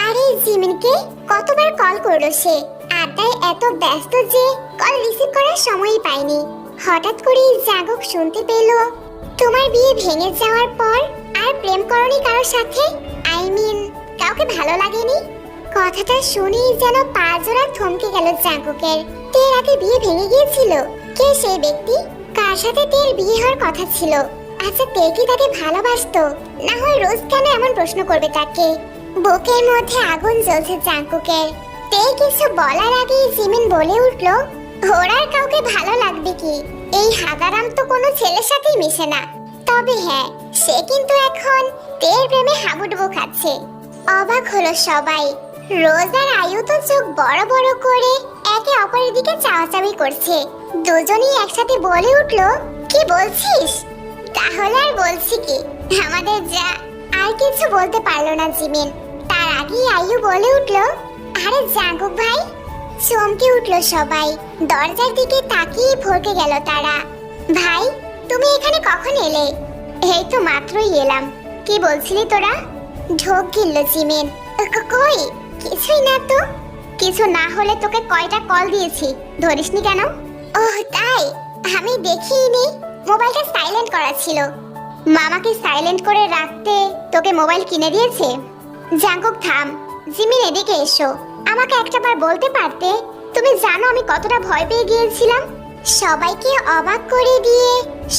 আর এই জিমিনকে কতবার কল করলো সে, আড্ডায় এত ব্যস্ত যে কল রিসিভ করার সময়ই পায়নি। হঠাৎ করেই জাঙ্কুক শুনতে পেল, তোমার বিয়ে ভেঙে যাওয়ার পর আর প্রেম করনি কারোর সাথে? আই মিন কাউকে ভালো লাগেনি? কথাটা শুনেই যেন পা জোড়া থমকে গেল জাঙ্কুকের। তের আগে বিয়ে ভেঙে গিয়েছিল? কে সেই ব্যক্তি? কার সাথে তের বিয়ে হওয়ার কথা ছিল? আচ্ছা তে কি তাকে ভালোবাসতো? না হয় রোজ কেন এমন প্রশ্ন করবে তাকে? বুকের মধ্যে আগুন জ্বলছে জাঙ্কুকের। তে কিছু বলার আগেই জিমিন বলে উঠলো, ওর আর কাউকে ভালো লাগবে কি? এই হাগারাম তো কোনো ছেলের সাথেই মিশে না। তবে হ্যাঁ, সে কিন্তু এখন তের প্রেমে হাবুডুবু খাচ্ছে। অবাক হলো সবাই। রোজ আর আয়ু তো চোখ বড় বড় করে একে অপরের দিকে চাওয়াচাওয়ি করছে। দুজনেই একসাথে বলে উঠলো, কি বলছিস? তাহলে আর বলছি কি, আমাদের যা। আর কিছু বলতে পারলো না জিমিন। তার আগেই আয়ু বলে উঠলো, আরে জাঙ্কুক ভাই। চমকে উঠলো সবাই। দরজার দিকে তাকিয়ে ভরকে গেল তারা। ভাই তুমি এখানে কখন এলে? এই তো মাত্রই এলাম। কি বলছিলি তোরা? ঢোক গিলল জিমিন। কই কিছুই না তো। কিছু না হলে তোকে কয়টা কল দিয়েছি, ধরিসনি কেন? ওহ তাই, আমি দেখিনি। মোবাইলটা সাইলেন্ট করা ছিল। মামাকে সাইলেন্ট করে রাখতে তোকে মোবাইল কিনে দিয়েছে? জাঙ্কুক থাম। জিমিন এদিকে এসো। আমাকে একটাবার বলতে পারতে? তুমি জানো আমি কতটা ভয় পেয়ে গিয়েছিলাম। সবাইকে অবাক করে দিয়ে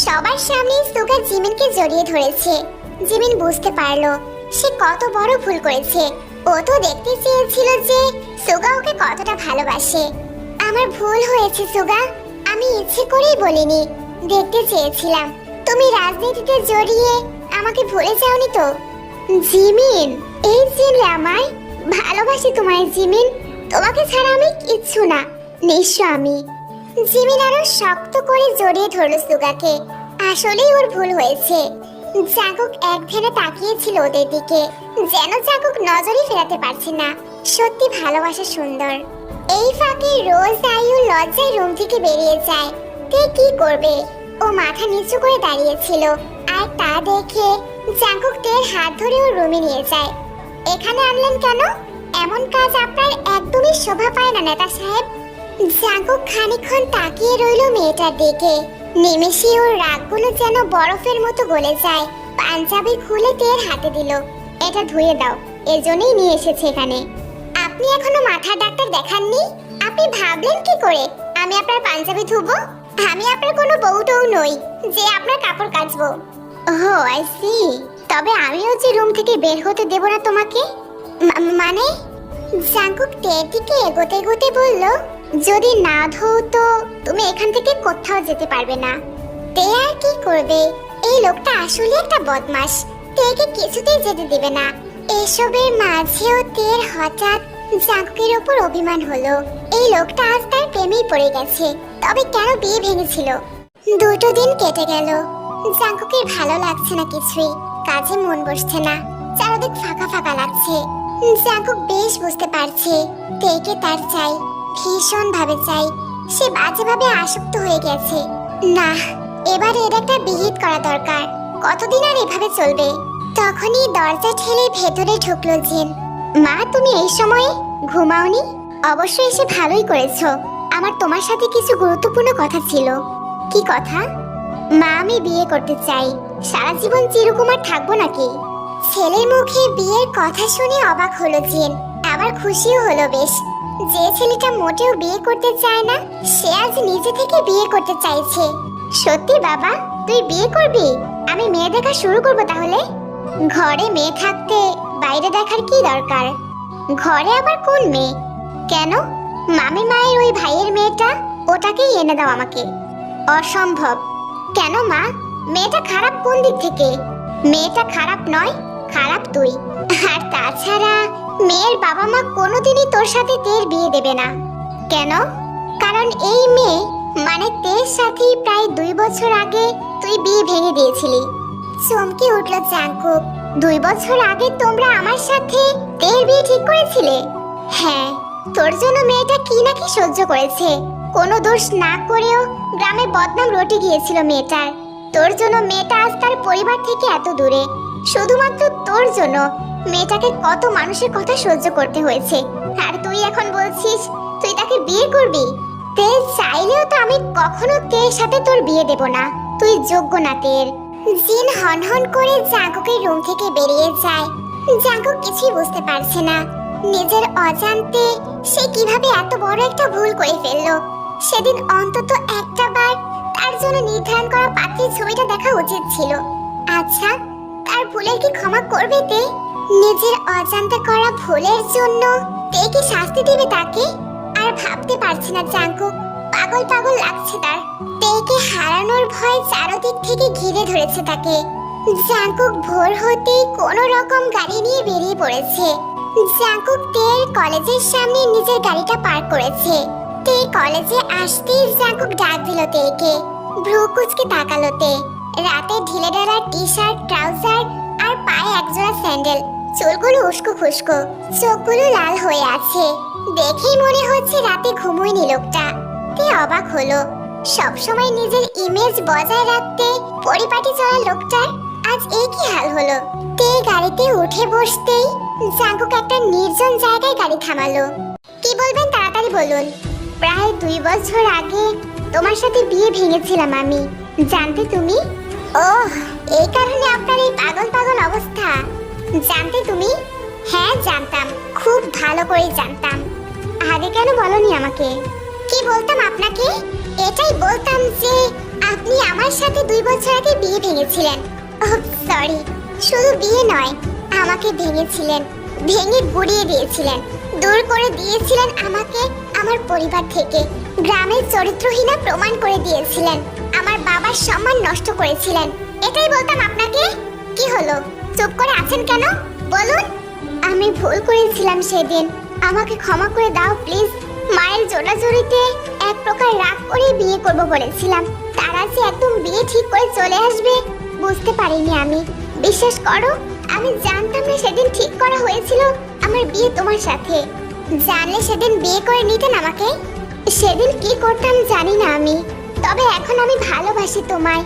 সবার সামনে সুগা জিমিনকে জড়িয়ে ধরেছে। জিমিন বুঝতে পারলো সে কত বড় ভুল করেছে। ও তো দেখতে চেয়েছিল যে সুগা ওকে কতটা ভালোবাসে। আমার ভুল হয়েছে সুগা, আমি ইচ্ছে করেই বলিনি, দেখতে চেয়েছিলাম। তুমি রাজনীতিতে জড়িয়ে আমাকে ভুলে যাওনি তো? জিমিন, এই চিনলে আমায়? ভালোবাসি তোমায় জিমিন, তোমাকে ছাড়া আমি কিচ্ছু না, নিঃস্ব আমি। জিমিন আরো শক্ত করে জড়িয়ে ধরল সুগাকে। আসলেই ওর ভুল হয়েছে। জাঙ্কুক এক ধ্যানে তাকিয়েছিল ওদের দিকে, যেন জাঙ্কুক নজরই ফেরাতে পারছে না। সত্যি ভালোবাসা সুন্দর। এই ফাঁকে রোজ আয়ু লজ্জায় রুম থেকে বেরিয়ে যায়। তে কি করবে? ও মাথা নিচু করে দাঁড়িয়েছিল, আর তা দেখে জাঙ্কুক তের হাত ধরে ওর রুমে নিয়ে যায়। এখানে আনলেন কেন? এমন কাজ আপনার একদমই শোভা পায় না নেতা সাহেব। জাঙ্কুক খানিকক্ষণ তাকিয়ে রইল মেয়েটার দিকে। নিমেষে ওর রাগগুলো যেন বরফের মতো গলে যায়। পাঞ্জাবি খুলে তের হাতে দিল। এটা ধুয়ে দাও, এজন্যই নিয়ে এসেছে এখানে। আপনি এখনো মাথার ডাক্তার দেখাননি? আপনি ভাবলেন কি করে আমি আপনার পাঞ্জাবি ধুবো? আমি আপনার কোনো বউটও নই যে আপনার কাপড় কাচবো। Oh I C. তবে আমিও যে রুম থেকে বের হতে দেব না তোমাকে। মানে? জাঙ্কুক তের দিকে এগোতে এগোতে বলল, যদি না ধোও তো তুমি এখান থেকে কোথাও যেতে পারবে না। তে আর কি করবে? এই লোকটা আসলে একটা বদমাশ। তেকে কিছুতেই যেতে দিবে না। এসবের মাঝেও তের হঠাৎ জাঙ্কুকের উপর অভিমান হলো। এই লোকটা আজ তার প্রেমেই পড়ে গেছে। তবে কেন বিয়ে ভেঙেছিল? 2 দিন কেটে গেল। জাঙ্কুকের ভালো লাগছে না কিছুই। কাজে মন বসছে না। চারদিক ফাঁকা ফাঁকা লাগছে। জাঙ্কুক বেশ বুঝতে পারছে তেকে তার চাই, ভীষণ ভাবে চাই। সে বাজেভাবে আসক্ত হয়ে গেছে। না, এবারে এর একটা বিহিত করা দরকার। কতদিন আর এভাবে চলবে? তখনই দরজা ঠেলে ভেতরে ঢুকলো জিন। মা, তুমি এই সময়ে ঘুমাওনি? অবশ্যই এসে ভালোই করেছো। আমার তোমার সাথে কিছু গুরুত্বপূর্ণ কথা ছিল। কি কথা? মা, আমি বিয়ে করতে চাই। সারা জীবন চিরকুমার থাকবো নাকি? ছেলের মুখে বিয়ের কথা শুনে অবাক হলো জিন, আবার খুশিও হলো বেশ। যে ছেলেটা মোটেও বিয়ে করতে চায় না, সে আজ নিজে থেকে বিয়ে করতে চাইছে। সত্যি বাবা, তুই বিয়ে করবি? আমি মেয়ে দেখা শুরু করব তাহলে। ঘরে মেয়ে থাকতে বাইরে দেখার কি দরকার? ঘরে আবার কোন মেয়ে? কেন? মামি মায়ের ওই ভাইয়ের মেয়েটা, ওটাকেই এনে দাও আমাকে। অসম্ভব। কেন মা? মেয়েটা খারাপ কোন দিক থেকে? মেয়েটা খারাপ নয়, খারাপ তুই। আর তাছাড়া মেয়ের বাবা মা কোনোদিনই তোর সাথে তের বিয়ে দেবে না। কেন? কারণ এই মেয়ে মানে তের সাথে প্রায় 2 বছর আগে তুই বিয়ে ভেঙে দিয়েছিলি। চমকে উঠল জাঙ্কুক। 2 বছর আগে তোমরা আমার সাথে তের বিয়ে ঠিক করেছিলে? হ্যাঁ, তোর জন্য মেয়েটা কি না কি সহ্য করেছে। কোনো দোষ না করেও গ্রামে বদনাম রটে গিয়েছিল মেয়েটার। তোর জন্য মেয়েটা আজ তার পরিবার থেকে এত দূরে। শুধুমাত্র তোর জন্য মেয়েটাকে কত মানুষের কথা সহ্য করতে হয়েছে। আর তুই এখন বলছিস তুই তাকে বিয়ে করবি? তে চাইলেও তো আমি কখনো তের সাথে তোর বিয়ে দেব না। তুই যোগ্য না তের। জিন হনহন করে জাঙ্কুকের রুম থেকে বেরিয়ে যায়। জাঙ্কুক কিছুই বুঝতে পারছে না, নিজের অজান্তে সে কিভাবে এত বড় একটা ভুল করে ফেললো। সেদিন অন্তত একটা বার তার জন্য নির্ধারণ করা পাত্রের ছবিটা দেখা উচিত ছিল। আচ্ছা, তার ভুলের কি ক্ষমা করবে তে? নিজের অজান্তে করা ভুলের জন্য তে কি শাস্তি দেবে তাকে? আর ভাবতে পারছে না জাঙ্কুক, পাগল পাগল লাগছে তার। তেকে হারানোর ভয় চারদিক থেকে ঘিরে ধরেছে তাকে। জাঙ্কুক ভোর হতেই কোনো রকম গাড়ি নিয়ে বেরিয়ে পড়েছে। জাঙ্কুক তের কলেজের সামনে নিজের গাড়িটা পার্ক করেছে। তে কলেজে আসতেই জাঙ্কুক ডাক দিল তেকে। ভ্রু কুচকে তাকালো তে। রাতে ঢিলে ঢালা টি-শার্ট, ট্রাউজার আর পায়ে একজোড়া স্যান্ডেল। চুলগুলো উস্কো খুস্কো, চোখগুলো লাল হয়ে আছে। দেখেই মনে হচ্ছে রাতে ঘুমোয়নি লোকটা। তে অবাক হলো। সবসময় নিজের ইমেজ বজায় রাখতে পরিপাটি চলা লোকটার আজ এই কি হাল হলো? তে গাড়িতে উঠে বসতেই জাঙ্কুক একটা নির্জন জায়গায় গাড়ি থামালো। কি বলবেন তাড়াতাড়ি বলুন। প্রায় 2 বছর আগে তোমার সাথে বিয়ে ভেঙেছিলাম আমি, জানতে তুমি? ওহ, এই কারণে আপনার এই পাগল পাগল অবস্থা। জানতে তুমি? হ্যাঁ জানতাম, খুব ভালো করে জানতাম। আগে কেন বলনি আমাকে? কি বলতাম আপনাকে? এটাই বলতাম যে আপনি আমার সাথে 2 বছর আগে বিয়ে ভেঙেছিলেন। ওহ সরি, শুধু বিয়ে নয়, আমাকে ভেঙেছিলেন, ভেঙে গুড়িয়ে দিয়েছিলেন, দূর করে দিয়েছিলেন আমাকে আমার পরিবার থেকে। গ্রামের চরিত্রহীনা প্রমাণ করে দিয়েছিলেন, আমার বাবার সম্মান নষ্ট করেছিলেন। এটাই বলতাম আপনাকে। কি হলো, চুপ করে আছেন কেন? বলুন। আমি ভুল করেছিলাম সেদিন, আমাকে ক্ষমা করে দাও প্লিজ। মায়ের জোড়াজোড়িতে এক প্রকার রাগ করে বিয়ে করব বলেছিলাম, তারা যে একদম বিয়ে ঠিক করে চলে আসবে বুঝতে পারিনি আমি। বিশ্বাস করো, আমি জানতাম না সেদিন ঠিক করা হয়েছিল আমার বিয়ে তোমার সাথে। জানলে সেদিন বিয়ে করে নিতেন আমাকে। সেদিন কি করতাম জানি না আমি, তবে এখন আমি ভালোবাসি তোমায়,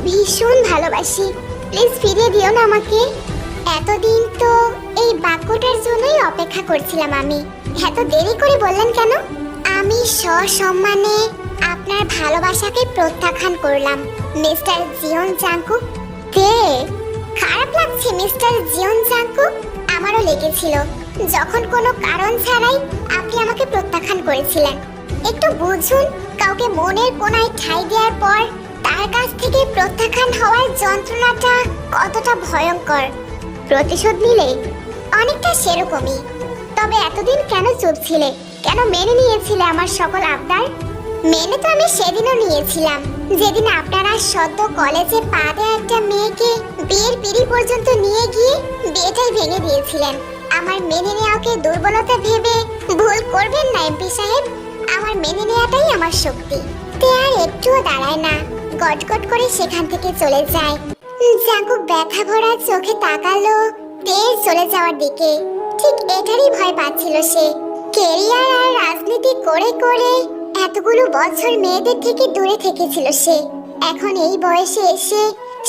ভীষণ ভালোবাসি। প্লিজ ফিরিয়ে দিও না আমাকে। এতদিন তো এই বাক্যটার জন্যই অপেক্ষা করছিলাম আমি। এত দেরি করে বললেন কেন? আমি সসম্মানে আপনার ভালোবাসাকে প্রত্যাখ্যান করলাম মিস্টার জিওন জাঙ্কুক। কে? খারাপ লাগছে মিস্টার জিওন জাঙ্কুক? আমারও লেগেছিল যখন কোনো কারণ ছাড়াই আপনি আমাকে প্রত্যাখ্যান করেছিলেন। একটু বুঝুন, কাউকে মনের কোণায় ঠাঁই দেওয়ার পর তার কাছ থেকে প্রত্যাখ্যান হওয়ার যন্ত্রণাটা কতটা ভয়ঙ্কর। প্রতিশোধ নিলে অনেকটা সেরকমই। তবে এতদিন কেন চুপ ছিলে? কেন মেনে নিয়েছিলে আমার সকল আবদার? মেনে তো আমি সেদিনও নিয়েছিলাম, যেদিন আপনারা সদ্য কলেজে পা দেওয়া একটা মেয়েকে বিয়ের পিঁড়ি পর্যন্ত নিয়ে গিয়ে বিয়েটাই ভেঙে দিয়েছিলেন। আমার মেনে নেওয়াকে দুর্বলতা ভেবে ভুল করবেন না এমপি সাহেব। আমার মেনে নেওয়াটাই আমার শক্তি। তে আর একটুও দাঁড়ায় না, গটগট করে সেখান থেকে চলে যায়। জাঙ্কুক ব্যথা ভরা চোখে তাকালো তের চলে যাওয়ার দিকে। ঠিক এটারই ভয় পাচ্ছিল সে। কেরিয়ার আর রাজনীতি করে করে এতগুলো বছর মেয়েদের থেকে দূরে থেকেছিল সে। এখন এই বয়সে এসে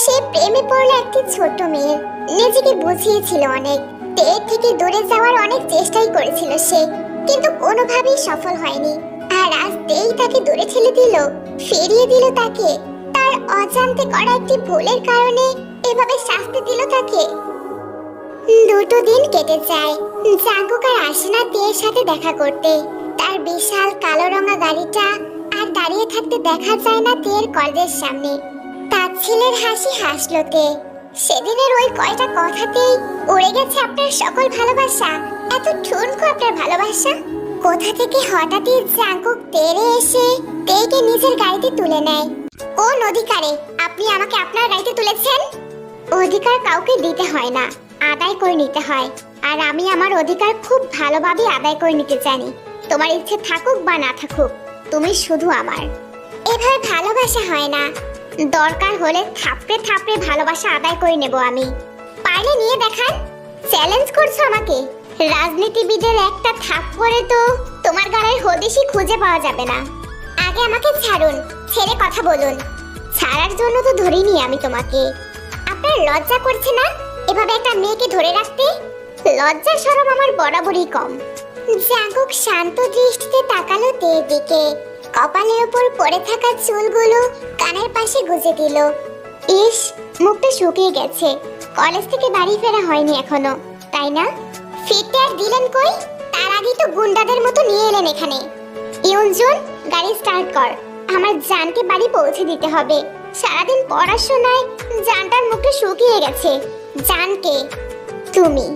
সে প্রেমে পড়লো একটি ছোট্ট মেয়ে। নিজেকে বুঝিয়েছিল অনেক, তের থেকে দূরে যাওয়ার অনেক চেষ্টাই করেছিল সে, কিন্তু কোনোভাবেই সফল হয়নি। আর আজ তেই তাকে দূরে ঠেলে দিল, ফিরিয়ে দিল তাকে। তার অজান্তে করা একটি ভুলের কারণে এভাবে শাস্তি দিল তাকে। 2 দিন কেটে যায়, জাঙ্কুক আর আসে না তের সাথে দেখা করতে। তার বিশাল কালো রঙা গাড়িটা আর দাঁড়িয়ে থাকতে দেখা যায় না তের কলেজের সামনে। তার ছেলের হাসি হাসলো তে। সেদিনের ওই কয়টা কথাতেই উড়ে গেছে আপনার সকল ভালোবাসা। এত ঠুনকো আপনার ভালোবাসা। কোথা থেকে হঠাৎই জাঙ্কুক তেরে এসে তেকে নিজের গাড়িতে তুলে নেয়। কোন অধিকারে আপনি আমাকে আপনার গাড়িতে তুলেছেন? অধিকার কাউকে দিতে হয় না, আদায় করে নিতে হয়। আর আমি আমার অধিকার খুব ভালোভাবে আদায় করে নিতে জানি। তোমার ইচ্ছে থাকুক বা না থাকুক, তুমি শুধু আমার। এভাবে ভালোবাসা হয় না। দরকার হলে থাপড়ে থাপড়ে ভালোবাসা আদায় করে নেব আমি। পারলে নিয়ে দেখান। চ্যালেঞ্জ করছো আমাকে? রাজনীতিবিদের একটা থাপ্পড়ে তো তোমার গায়ের হদিশই খুঁজে পাওয়া যাবে না। আগে আমাকে ছাড়ুন, ছেড়ে কথা বলুন। ছাড়ার জন্য তো ধরিনি আমি তোমাকে। আপনার লজ্জা করছে না এভাবে একটা মেয়েকে ধরে রাখতে? লজ্জা শরম আমার বরাবরই কম। জাঙ্কুক শান্ত দৃষ্টিতে তাকালো তের দিকে। কপালের উপর পড়ে থাকা চুলগুলো কানের পাশে গুজে দিল। ইস, মুখটা শুকিয়ে গেছে। কলেজ থেকে বাড়ি ফেরা হয়নি এখনো, তাই না? ফিরতে আর দিলেন কই? তার আগেই তো গুন্ডাদের মতো নিয়ে এলেন এখানে। ইউনজুন, গাড়ি স্টার্ট কর। আমার জানকে বাড়ি পৌঁছে দিতে হবে। সারাদিন পড়াশোনায় জানটার মুখটা শুকিয়ে গেছে। জানকে? তুমি?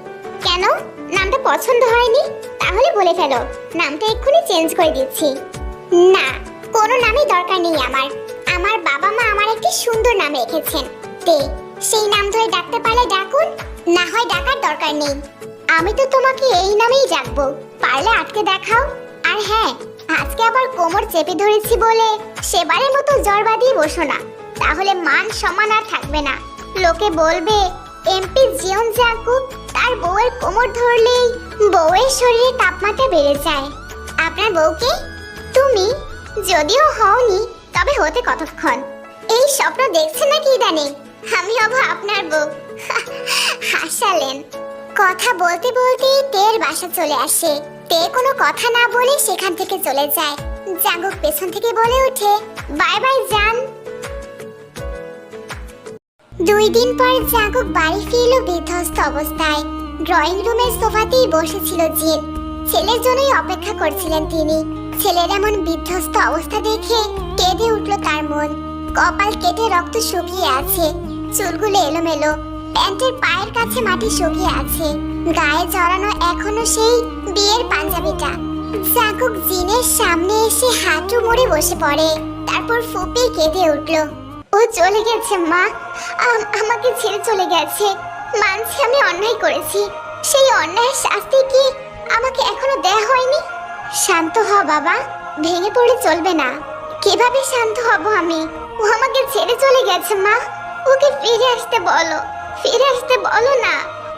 কেন, নামটা পছন্দ হয়নি? তাহলে বলে ফেলো, নামটা এক্ষুনি চেঞ্জ করে দিচ্ছি। না, কোনো নামই দরকার নেই আমার। আমার বাবা মা আমার একটি সুন্দর নাম রেখেছেন, তে। সেই নাম ধরে ডাকতে পারলে ডাকুন, না হয় ডাকার দরকার নেই। আমি তো তোমাকে এই নামেই ডাকবো, পারলে আটকে দেখাও। আর হ্যাঁ, আজকে আবার কোমর চেপে ধরেছি বলে সেবারের মতো জ্বর বাঁধিয়ে বসো না, তাহলে মান সম্মান আর থাকবে না। লোকে বলবে এমপি জিয়ন জাঙ্কুক তার বউয়ের কোমর ধরলেই বউয়ের শরীরে তাপমাত্রা বেড়ে যায়। আপনার বউকে? তুমি যদিও হওনি, তবে হতে কতক্ষণ? এই স্বপ্ন দেখছেন নাকি ইদানিং আমি হব আপনার বউ? হাসালেন। কথা বলতে বলতে তের বাসা চলে আসে। তে কোনো কথা না বলে সেখান থেকে চলে যায়। জাঙ্কুক পেছন থেকে বলে ওঠে, বাই বাই জান। 2 দিন পর জাঙ্কুক বাড়ি ফিরল বিধ্বস্ত অবস্থায়। ড্রয়িং রুমের সোফাতেই বসেছিল জিন। ছেলের জন্যই অপেক্ষা করছিলেন তিনি। ছেলের এমন বিধ্বস্ত অবস্থা দেখে কেঁদে উঠল তার মন। কপাল কেটে রক্ত শুকিয়ে আছে, চুলগুলো এলোমেলো, প্যান্টের পায়ের কাছে মাটি শুকিয়ে আছে, গায়ে জড়ানো এখনো সেই বিয়ের পাঞ্জাবিটা। জাঙ্কুক জিনের সামনে এসে হাঁটু মুড়ে বসে পড়ে, তারপর ফুপিয়ে কেঁদে উঠল। ও চলে গেছে মা, আমাকে ছেড়ে চলে গেছে। মানছি আমি অন্যায় করেছি, সেই অন্যায়ের শাস্তি কি আমাকে এখনো দেয়া হয়নি? শান্ত হ বাবা, ভেঙে পড়ে চলবে না। কিভাবে শান্ত হব আমি? ও আমাকে ছেড়ে চলে গেছে মা, ওকে ফিরে আসতে বলো, ফিরে আসতে বলো না।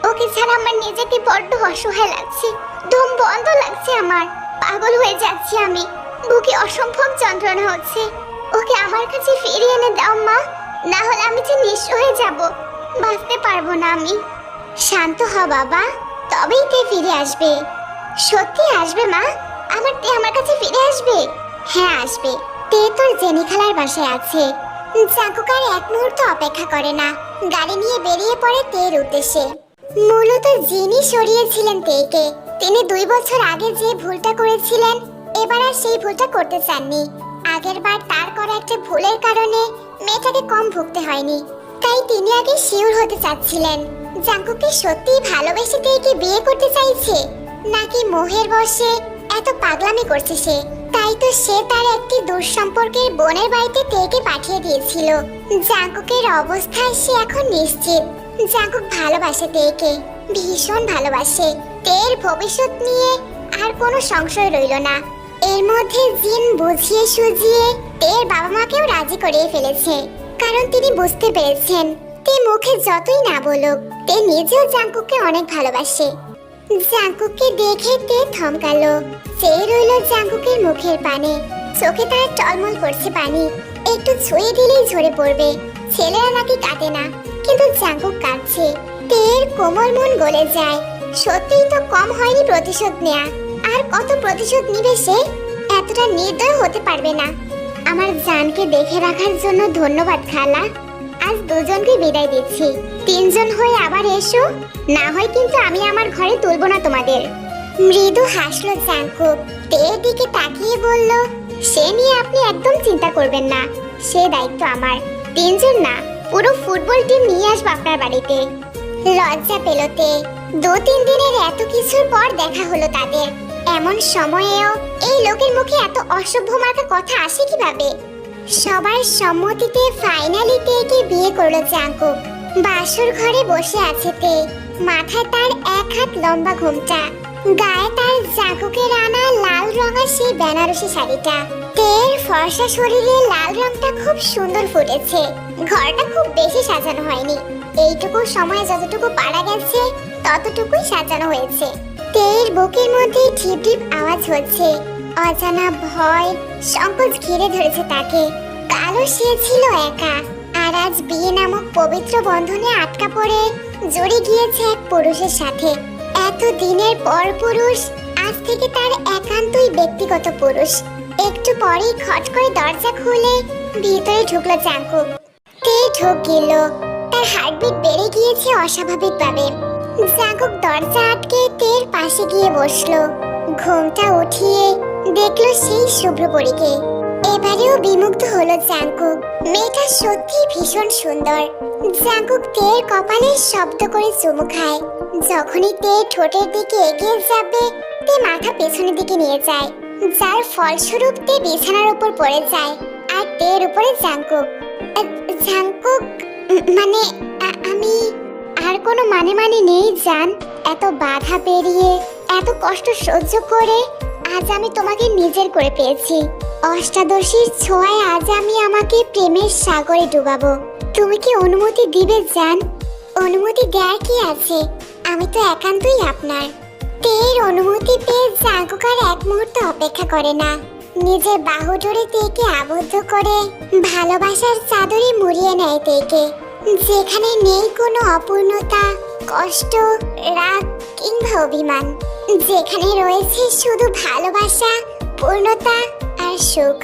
ওকে ছাড়া আমার নিজেকে বড্ড অসহায় লাগছে, দম বন্ধ লাগছে আমার, পাগল হয়ে যাচ্ছি আমি, বুকে অসম্ভব যন্ত্রণা হচ্ছে। ওকে আমার কাছে ফিরিয়ে এনে দাও মা, না হলে আমি যে নিঃস্ব হয়ে যাব, বাঁচতে পারবো না আমি। শান্ত হ বাবা, তবেই তে ফিরে আসবে। সত্যি আসবে মা? আমার তে আমার কাছে ফিরে আসবে? হ্যাঁ আসবে। তে তোর জেনি খালার বাসায় আছে। জাঙ্কুক আর এক মুহূর্ত অপেক্ষা করে না, গাড়ি নিয়ে বেরিয়ে পড়ে তের উদ্দেশ্যে। মূলত জিনি সরিয়েছিলেন তেকে। তিনি 2 বছর আগে যে ভুলটা করেছিলেন, এবার আর সেই ভুলটা করতে চাননি। আগের বার তার করা একটা ভুলের কারণে মেয়েটাকে কম ভুগতে হয়নি, তাই তিনি আগে শিওর হতে চাচ্ছিলেন জাঙ্কুককে সত্যিই ভালোবেসে তেকে বিয়ে করতে চাইছে, নাকি মোহের বশে এত পাগলামি করছে সে। তাই তো সে তার একটি দুঃসম্পর্কের বোনের বাড়িতে তেকে পাঠিয়ে দিয়েছিল। জাঙ্কুকের অবস্থায় সে এখন নিশ্চিত জাঙ্কুক ভালোবাসে তেকে, ভীষণ ভালোবাসে। তের ভবিষ্যৎ নিয়ে আর কোনো সংশয় রইল না। এর মধ্যে জিন বুঝিয়ে সুঝিয়ে তের বাবা মাকেও রাজি করিয়ে ফেলেছে, কারণ তিনি বুঝতে পেরেছেন তে মুখে যতই না বলুক, তে নিজেও জাঙ্কুককে অনেক ভালোবাসে। জাঙ্কুককে দেখে তে থমকালো, চেয়ে রইল জাঙ্কুকের মুখের পানে। চোখে তার টলমল করছে পানি, একটু ছুঁয়ে দিলেই ঝরে পড়বে। ছেলেরা নাকি কাঁদে না, কিন্তু জাঙ্কুক কাঁদছে। তের কোমল মন গলে যায়। সত্যিই তো কম হয়নি প্রতিশোধ নেয়া। আর কত প্রতিশোধ নিবে সে? এতটা নির্দয় হতে পারবে না। আমার জানকে দেখে রাখার জন্য ধন্যবাদ খালা। আজ দুজনকে বিদায় দিচ্ছি। তিনজন হয়ে আবার এসো, না হয় কিন্তু আমি আমার ঘরে তুলবো না তোমাদের। মৃদু হাসলো জাঙ্কুক। তের দিকে তাকিয়ে বলল, সে নিয়ে আপনি একদম চিন্তা করবেন না, সে দায়িত্ব আমার। তিনজন না, পুরো ফুটবল টিম নিয়ে আসবো আপনার বাড়িতে। লজ্জা পেল তে। 2-3 দিনের এত কিছুর পর দেখা হলো তাদের। এমন সময়েও এই লোকের মুখে এত অসভ্য মার্কা কথা আসে কিভাবে? সবার সম্মতিতে ফাইনালি তেকে বিয়ে করলো জাঙ্কুক। বাসর ঘরে বসে আছে তে। মাথায় তার 1 হাত লম্বা ঘোমটা, গায়ে তার জাঙ্কুকের আনা লাল রঙের সেই বেনারসি শাড়িটা। তের ফর্সা শরীরে লাল রংটা খুব সুন্দর ফুটেছে। ঘরটা খুব বেশি সাজানো হয়নি, এইটুকু সময় যতটুকু পারা গেছে ততটুকুই সাজানো হয়েছে। তের বুকের মধ্যে ঢিপ ঢিপ আওয়াজ হচ্ছে। অজানা ভয়, সংকোচ ঘিরে ধরেছে তাকে। কালো সে ছিল একা, আর আজ বিয়ে নামক পবিত্র বন্ধনে আটকা পড়ে জড়ে গিয়েছে এক পুরুষের সাথে। এত দিনের পর পুরুষ, আজ থেকে তার একান্তই ব্যক্তিগত পুরুষ। একটু পরেই খট করে দরজা খুলে ভিতরে ঢুকলো জাঙ্কুক। তে ঢোক গেল। তার হার্টবিট বেড়ে গিয়েছে অস্বাভাবিকভাবে। জাঙ্কুক দরজা আটকে তের পাশে গিয়ে বসলো। ঘুমটা উঠিয়ে দেখলো সেই শুভ্রপরীকে। এবারেও বিমুগ্ধ হলো জাঙ্কুক। মেয়েটা সত্যি ভীষণ সুন্দর। জাঙ্কুক তের কপালে শব্দ করে চুমু খায়। যখনই তে ঠোঁটের দিকে এগিয়ে যাবে, তে মাথা পেছনের দিকে নিয়ে যায়, যার ফলস্বরূপ তে বিছানার উপর পড়ে যায়। আর তের উপরে জাঙ্কুক। জাঙ্কুক মানে আমি আর কোনো মানে নেই জান। এত বাধা পেরিয়ে, এত কষ্ট সহ্য করে আজ আমি তোমাকে নিজের করে পেয়েছি। অষ্টাদশীর ছোঁয়ায় আজ আমি আমাকে প্রেমের সাগরে ডুবাবো। তুমি কি অনুমতি দিবে জান? অনুমতি দেয়ার কি আছে, আমি তো একান্তই আপনার। তের অনুমতি পেয়ে জাঙ্কুক আর এক মুহূর্ত অপেক্ষা করে না। নিজের বাহু জোড়ে তেকে আবদ্ধ করে ভালোবাসার চাদরে মুড়িয়ে নেয় তেকে। যেখানে নেই কোনো অপূর্ণতা, কষ্ট, রাগ কিংবা অভিমান, যেখানে রয়েছে শুধু ভালোবাসা, পূর্ণতা আর সুখ।